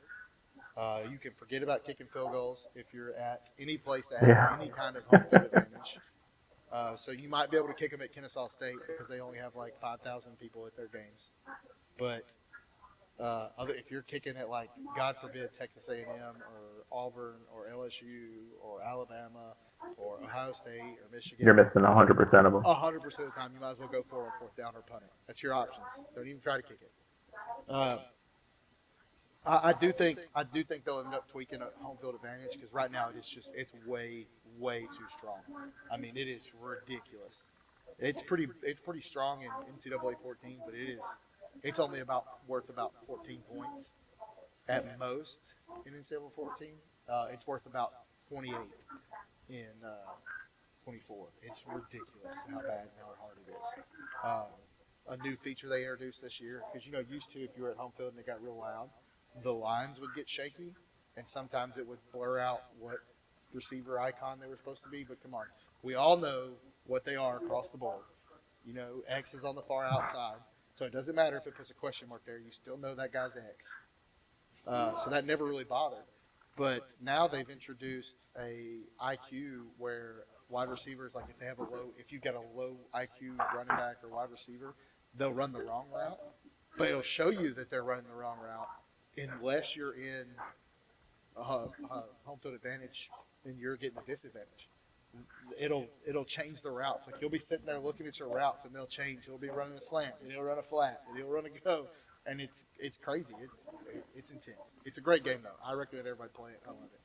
You can forget about kicking field goals if you're at any place that has any kind of home field advantage. So you might be able to kick them at Kennesaw State because they only have like 5,000 people at their games. But if you're kicking at like, God forbid, Texas A&M or Auburn or LSU or Alabama or Ohio State or Michigan, You're missing 100% of them. 100% of the time you might as well go for it on fourth down or punt it. That's your options. Don't even try to kick it. I do think they'll end up tweaking a home field advantage because right now it's way too strong. I mean, it is ridiculous. It's pretty strong in NCAA 14, but it's only worth about 14 points at most in NCAA 14. It's worth about 28 in 24. It's ridiculous how bad and how hard it is. A new feature they introduced this year because used to if you were at home field and it got real loud, the lines would get shaky, and sometimes it would blur out what receiver icon they were supposed to be. But come on, we all know what they are across the board. X is on the far outside, so it doesn't matter if it puts a question mark there. You still know that guy's X. So that never really bothered. But now they've introduced a IQ where wide receivers, like if you've got a low IQ running back or wide receiver, they'll run the wrong route, but it'll show you that they're running the wrong route. unless you're in home field advantage and you're getting a disadvantage. It'll change the routes. Like you'll be sitting there looking at your routes and they'll change. He'll be running a slant and he'll run a flat and he'll run a go, and it's crazy. It's intense. It's a great game though. I recommend everybody play it. I love it.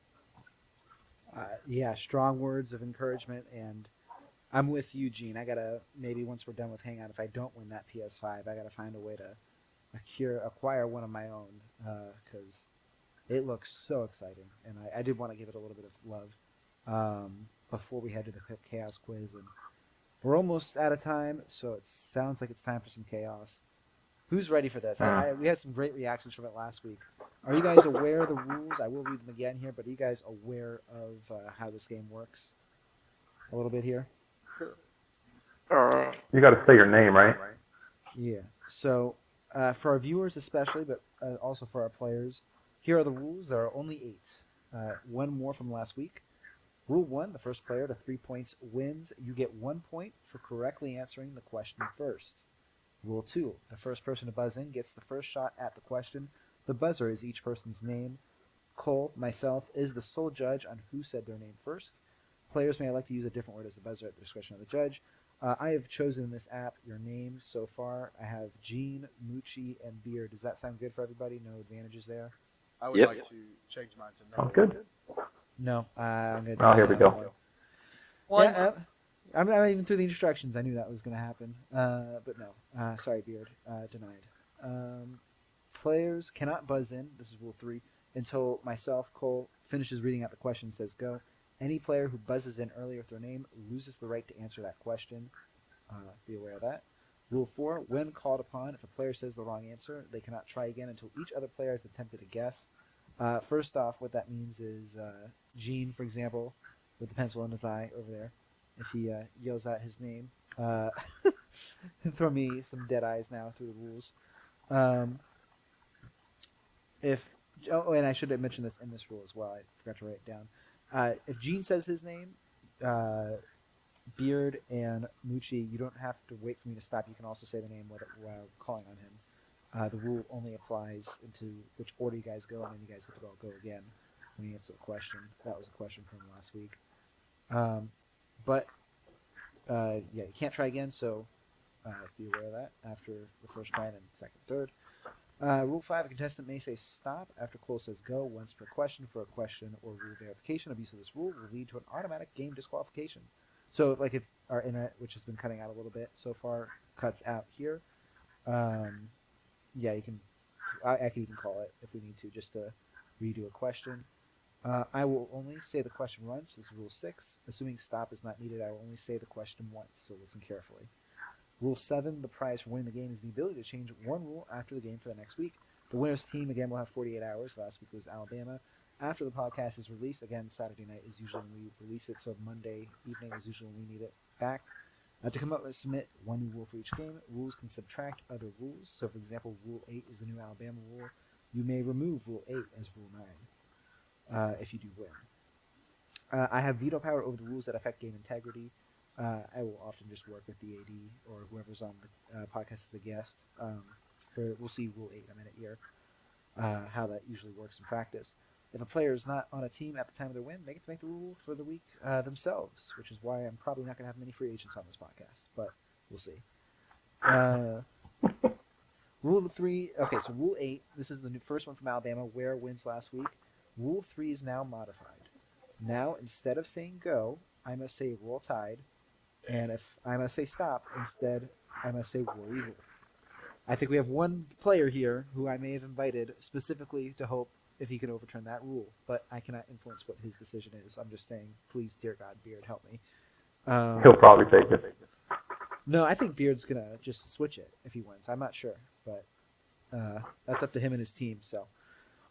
Yeah, strong words of encouragement, and I'm with you, Gene. I gotta maybe once we're done with Hangout, if I don't win that PS5, I gotta find a way to acquire one of my own because it looks so exciting, and I did want to give it a little bit of love before we head to the chaos quiz, and we're almost out of time, so it sounds like it's time for some chaos. Who's ready for this? We had some great reactions from it last week. Are you guys aware of the rules? I will read them again here, but are you guys aware of how this game works? A little bit here? You got to say your name, right? Yeah. So for our viewers especially, but also for our players, here are the rules. There are only 8. One more from last week. Rule 1, the first player to 3 points wins. You get 1 point for correctly answering the question first. Rule 2, the first person to buzz in gets the first shot at the question. The buzzer is each person's name. Cole, myself, is the sole judge on who said their name first. Players may elect to use a different word as the buzzer at the discretion of the judge. I have chosen in this app your names so far. I have Gene, Mucci, and Beard. Does that sound good for everybody? No advantages there? I would like to change mine to no. Sounds good. No. I'm gonna Oh, here we go. Yeah, I'm not even through the instructions. I knew that was going to happen. But no. Sorry, Beard. Denied. Players cannot buzz in. This is rule 3 until myself, Cole, finishes reading out the question and says go. Any player who buzzes in earlier with their name loses the right to answer that question. Be aware of that. Rule 4, when called upon, if a player says the wrong answer, they cannot try again until each other player has attempted a guess. First off, what that means is Gene, for example, with the pencil in his eye over there, if he yells out his name, throw me some dead eyes now through the rules. And I should have mentioned this in this rule as well. I forgot to write it down. If Gene says his name, Beard and Mucci, you don't have to wait for me to stop. You can also say the name while calling on him. The rule only applies into which order you guys go, and then you guys get to all go again when you answer the question. That was a question from last week. Yeah, you can't try again, so be aware of that after the first try, and then second, third. Rule 5, a contestant may say stop after Cole says go once per question for a question or rule verification. Abuse of this rule will lead to an automatic game disqualification. So, like if our internet, which has been cutting out a little bit so far, cuts out here, yeah, you can. I can even call it if we need to, just to redo a question. I will only say the question once. This is Rule 6. Assuming stop is not needed, I will only say the question once, so listen carefully. Rule 7, the prize for winning the game is the ability to change one rule after the game for the next week. The winner's team, again, will have 48 hours. Last week was Alabama. After the podcast is released, again, Saturday night is usually when we release it, so Monday evening is usually when we need it back. To come up with submit one new rule for each game. Rules can subtract other rules. So, for example, Rule 8 is the new Alabama rule. You may remove Rule 8 as Rule 9 if you do win. I have veto power over the rules that affect game integrity. I will often just work with the AD or whoever's on the podcast as a guest. We'll see Rule 8 in a minute here, how that usually works in practice. If a player is not on a team at the time of their win, they get to make the rule for the week themselves, which is why I'm probably not going to have many free agents on this podcast, but we'll see. Rule 3, okay, so Rule 8, this is the first one from Alabama, where wins last week. Rule 3 is now modified. Now, instead of saying go, I must say roll tide, and if I must say stop, instead I must say war eagle. I think we have one player here who I may have invited specifically to hope if he can overturn that rule, but I cannot influence what his decision is. I'm just saying, please, dear God, Beard, help me. He'll probably take it. No, I think Beard's going to just switch it if he wins. I'm not sure, but that's up to him and his team. So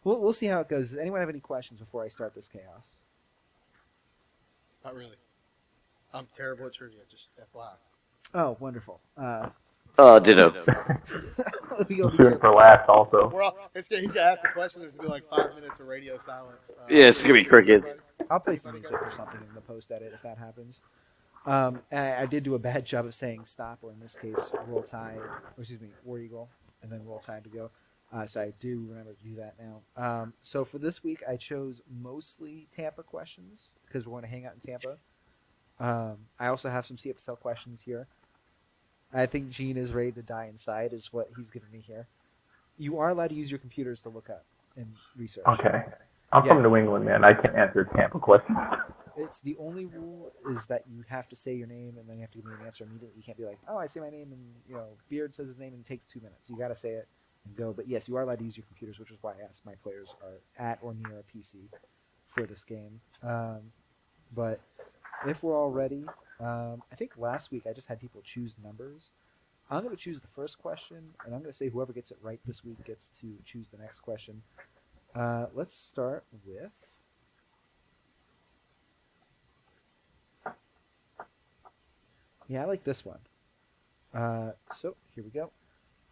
we'll see how it goes. Does anyone have any questions before I start this chaos? Not really. I'm terrible at trivia, just FYI. Oh, wonderful. Ditto. Shooting for laughs also. He's going to ask the question. There's going to be like 5 minutes of radio silence. Yeah, it's going to be crickets. I'll play some music or something in the post-edit if that happens. I did do a bad job of saying stop, or in this case, roll tide, or excuse me, war eagle, and then roll tide to go. So I do remember to do that now. So for this week, I chose mostly Tampa questions because we're going to hang out in Tampa. I also have some CFSL questions here. I think Gene is ready to die inside, is what he's giving me here. You are allowed to use your computers to look up and research. Okay. I'm Yeah. from New England, man. I can't answer Tampa questions. It's the only rule is that you have to say your name and then you have to give me an answer immediately. You can't be like, oh, I say my name and Beard says his name and it takes 2 minutes. You got to say it and go. But yes, you are allowed to use your computers, which is why I asked my players are at or near a PC for this game. But if we're all ready, I think last week I just had people choose numbers. I'm going to choose the first question, and I'm going to say whoever gets it right this week gets to choose the next question. Let's start with... Yeah, I like this one. So, here we go.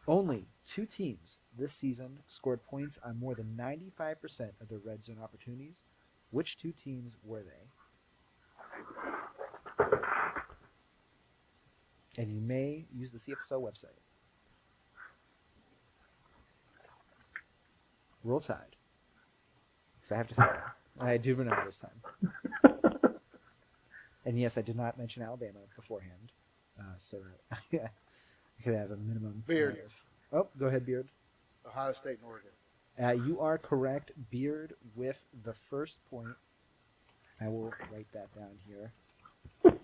Only 2 teams this season scored points on more than 95% of their red zone opportunities. Which 2 teams were they? And you may use the CFSL website. Roll Tide. Because I have to say that. I do remember this time. And yes, I did not mention Alabama beforehand. So that I could have a minimum. Beard. Oh, go ahead, Beard. Ohio State and Oregon. You are correct, Beard, with the first point. I will write that down here. What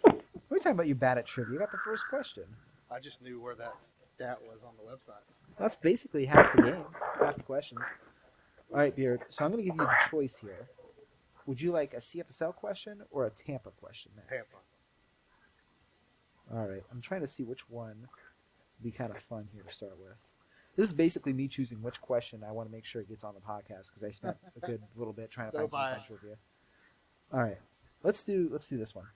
are you talking about, you bad at trivia? You got the first question. I just knew where that stat was on the website. That's basically half the game, half the questions. All right, Beard. So I'm going to give you the choice here. Would you like a CFSL question or a Tampa question next? Tampa. All right. I'm trying to see which one would be kind of fun here to start with. This is basically me choosing which question I want to make sure it gets on the podcast because I spent a good little bit trying to find some fun trivia. All right. Let's do this one.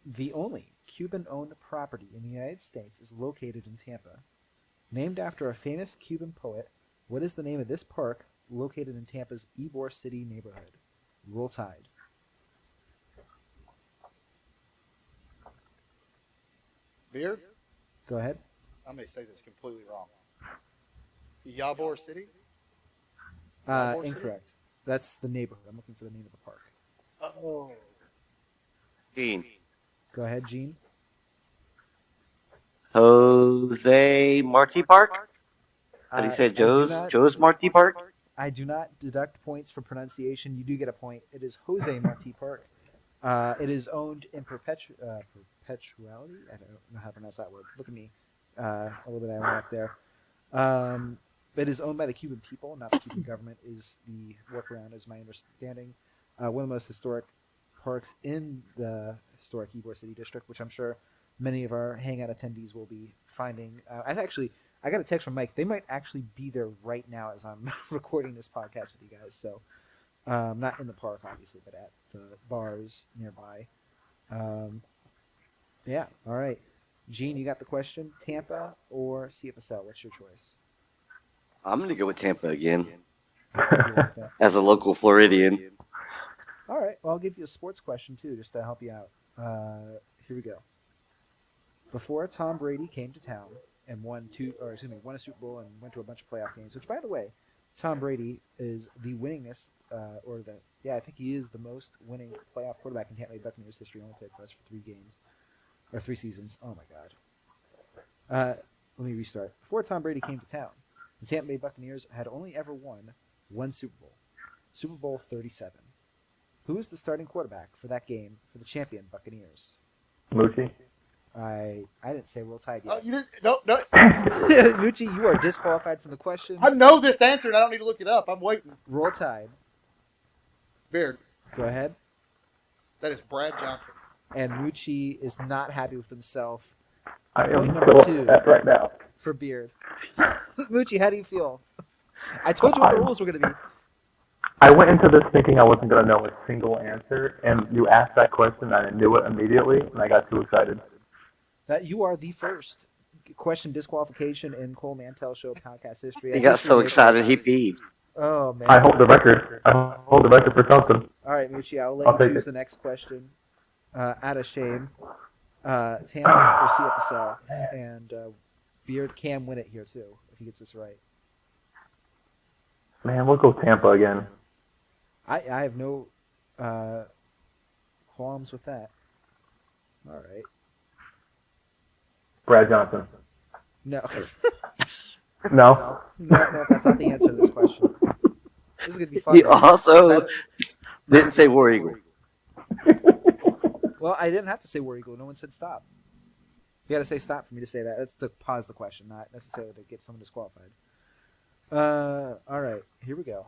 The only Cuban-owned property in the United States is located in Tampa. Named after a famous Cuban poet, what is the name of this park located in Tampa's Ybor City neighborhood? Roll Tide. Beard? Go ahead. I may say this completely wrong. Ybor City? Ybor City? Incorrect. That's the neighborhood. I'm looking for the name of the park. Oh. Gene. Go ahead, Gene. Jose Marti Park? How do you say Joe's Marti Park? I do not deduct points for pronunciation. You do get a point. It is Jose Marti Park. It is owned in perpetuality. I don't know how to pronounce that word. Look at me. A little bit out of whack there. It is owned by the Cuban people, not the Cuban government, is the workaround, is my understanding. One of the most historic parks in the historic Ybor City District, which I'm sure many of our Hangout attendees will be finding. I got a text from Mike. They might actually be there right now as I'm recording this podcast with you guys. So, not in the park, obviously, but at the bars nearby. Yeah, all right. Gene, you got the question. Tampa or CFSL? What's your choice? I'm going to go with Tampa again Like that? as a local Floridian. All right. Well, I'll give you a sports question, too, just to help you out. Here we go. Before Tom Brady came to town and won a Super Bowl and went to a bunch of playoff games, which, by the way, Tom Brady is the winningest, I think he is the most winning playoff quarterback in Tampa Bay Buccaneers history. Only played for us for 3 seasons. Oh, my God. Let me restart. Before Tom Brady came to town, the Tampa Bay Buccaneers had only ever won one Super Bowl, Super Bowl 37. Who was the starting quarterback for that game for the champion Buccaneers? Mucci. I didn't say Roll Tide Oh, yet. you didn't? No. Mucci, you are disqualified from the question. I know this answer and I don't need to look it up. I'm waiting. Roll Tide. Beard. Go ahead. That is Brad Johnson. And Mucci is not happy with himself. I Point am number so 2 upset right now. for Beard. Mucci, how do you feel? I told you what the rules were going to be. I went into this thinking I wasn't going to know a single answer, and you asked that question, and I knew it immediately, and I got too excited. That you are the first question disqualification in Cole Mantell Show podcast history. He got so excited he peed. Oh, man. I hold the record. I hold the record for something. All right, Mucci, I'll I'll let you take choose it. the next question. Out of shame. Tampa or CFSL. And Beard can win it here, too, he gets this right. Man, we'll go Tampa again. I have no qualms with that. All right. Brad Johnson. No. No. No, that's not the answer to this question. This is going to be fun. He though. also didn't say War Eagle. Well, I didn't have to say War Eagle. No one said stop. You got to say stop for me to say that. That's to pause the question, not necessarily to get someone disqualified. All right, here we go.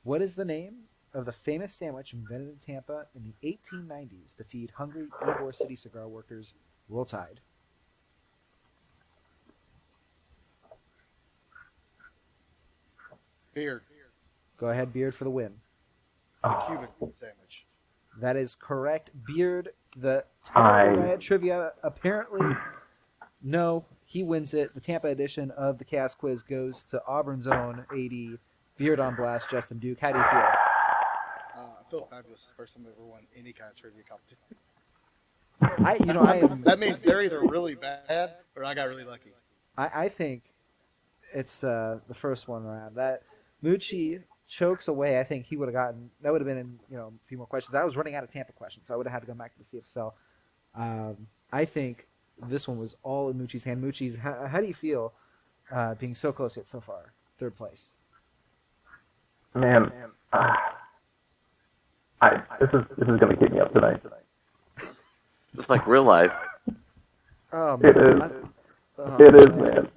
What is the name of the famous sandwich invented in Tampa in the 1890s to feed hungry Ybor City cigar workers? Roll Tide. Beard. Go ahead, Beard, for the win. The Cuban sandwich. That is correct. Beard, the Tampa trivia, apparently, no, he wins it. The Tampa edition of the Chaos Quiz goes to Auburn's own AD, Beard on Blast, Justin Duke. How do you feel? I feel fabulous. It's the first time I've ever won any kind of trivia competition. That means they're either really bad or I got really lucky. I think it's the first one around. That Mucci chokes away. I think he would have gotten, that would have been in a few more questions. I was running out of Tampa questions, so I would have had to go back to the CFSL. I think this one was all in Mucci's hand. Mucci's, how do you feel being so close yet so far? Third place. Man, this is going to keep me up tonight. It's like real life. Oh, It man. is. It is, man.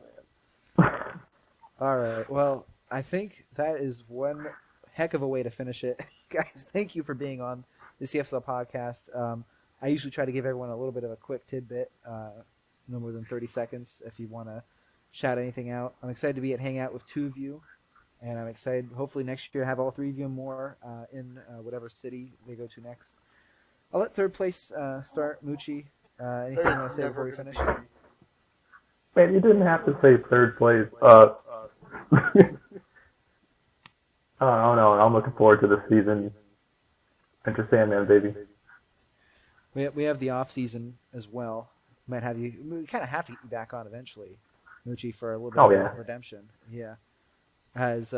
All right. Well, I think that is one heck of a way to finish it. Guys, thank you for being on the CFSL podcast. I usually try to give everyone a little bit of a quick tidbit, no more than 30 seconds, if you want to shout anything out. I'm excited to be at Hangout with two of you, and I'm excited, hopefully next year, have all three of you and more in whatever city they go to next. I'll let third place start. Mucci, anything you want to say before we finish? Man, you didn't have to say third place. Oh no, I'm looking forward to this season. Enter Sandman, baby. We have the off season as well. Might have you. We kind of have to get you back on eventually, Mucci, for a little bit of redemption. Yeah. As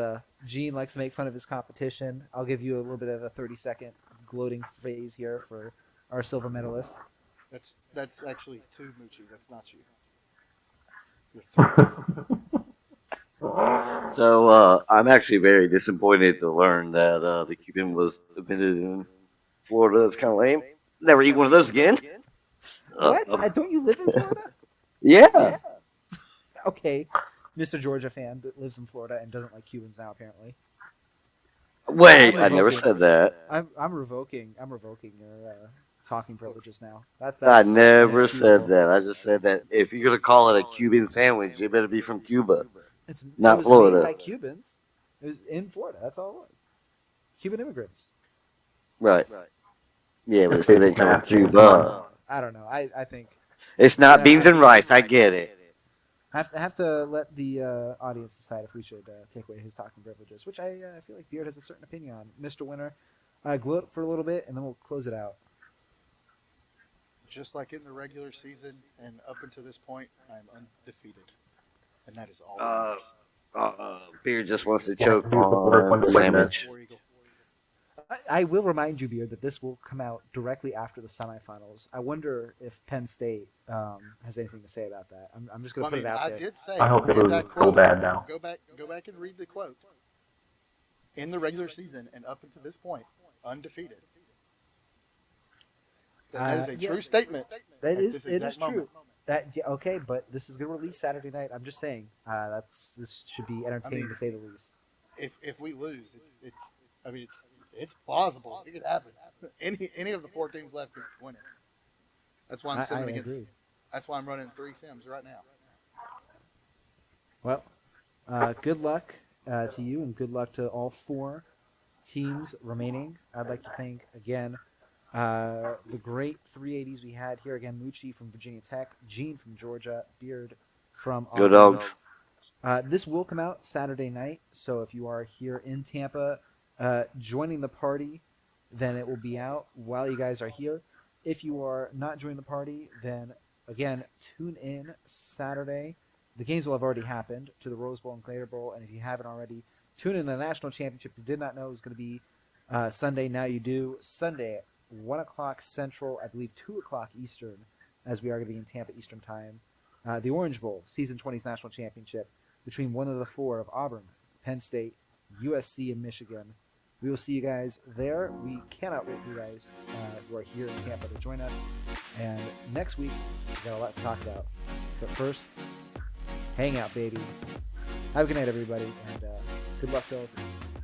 Gene likes to make fun of his competition, I'll give you a little bit of a 30-second gloating phrase here for our silver medalist. That's actually two Mucci. That's not you. You're So I'm actually very disappointed to learn that the Cuban was invented in Florida. That's kind of lame. Never eat one of those again. What? Don't you live in Florida? Yeah. Okay, Mr. Georgia fan that lives in Florida and doesn't like Cubans now, apparently. Wait, I never said that. I'm revoking your talking privileges now. That's I never inexcusable. said that. I just said that if you're gonna call it a Cuban sandwich, it better be from Cuba, It not was Florida. made by Cubans. It was in Florida. That's all it was. Cuban immigrants. Right. Yeah, but it still didn't come from Cuba. I don't know. I think It's not beans and rice. I get it. I have to let the audience decide if we should take away his talking privileges, which I feel like Beard has a certain opinion on. Mr. Winner, gloat for a little bit, and then we'll close it out. just like in the regular season and up until this point, I'm undefeated, and that is all. That matters. Beard just wants to choke on the sandwich. War Eagle. I will remind you, Beard, that this will come out directly after the semifinals. I wonder if Penn State has anything to say about that. I'm just going to put it out there. I did say. I hope it in was that so quote, bad now. Go back and read the quote. In the regular season and up until this point, undefeated. That is a true statement. It at is this exact moment. true. Okay, but this is going to release Saturday night. I'm just saying this should be entertaining to say the least. If we lose, it's plausible. It could happen. Any of the four teams left could win it. That's why I'm simming against. agree. That's why I'm running 3 sims right now. Well, good luck to you, and good luck to all 4 teams remaining. I'd like to thank again the great 380s we had here. Again, Mucci from Virginia Tech, Gene from Georgia, Beard from Go Auburn. Dogs. This will come out Saturday night, so if you are here in Tampa joining the party, then it will be out while you guys are here. If you are not joining the party, then again, tune in Saturday The games will have already happened to the Rose Bowl and Gator Bowl, and if you haven't already, tune in to the national championship. You did not know it was going to be Sunday. Now you do. Sunday at 1 o'clock Central, I believe 2 o'clock Eastern, as we are going to be in Tampa Eastern Time. The Orange Bowl, Season 20's national championship, between one of the four of Auburn, Penn State, USC, and Michigan. We will see you guys there. We cannot wait for you guys who are here in Tampa to join us. And next week, we got a lot to talk about. But first, Hangout, baby. Have a good night, everybody, and good luck to all of you.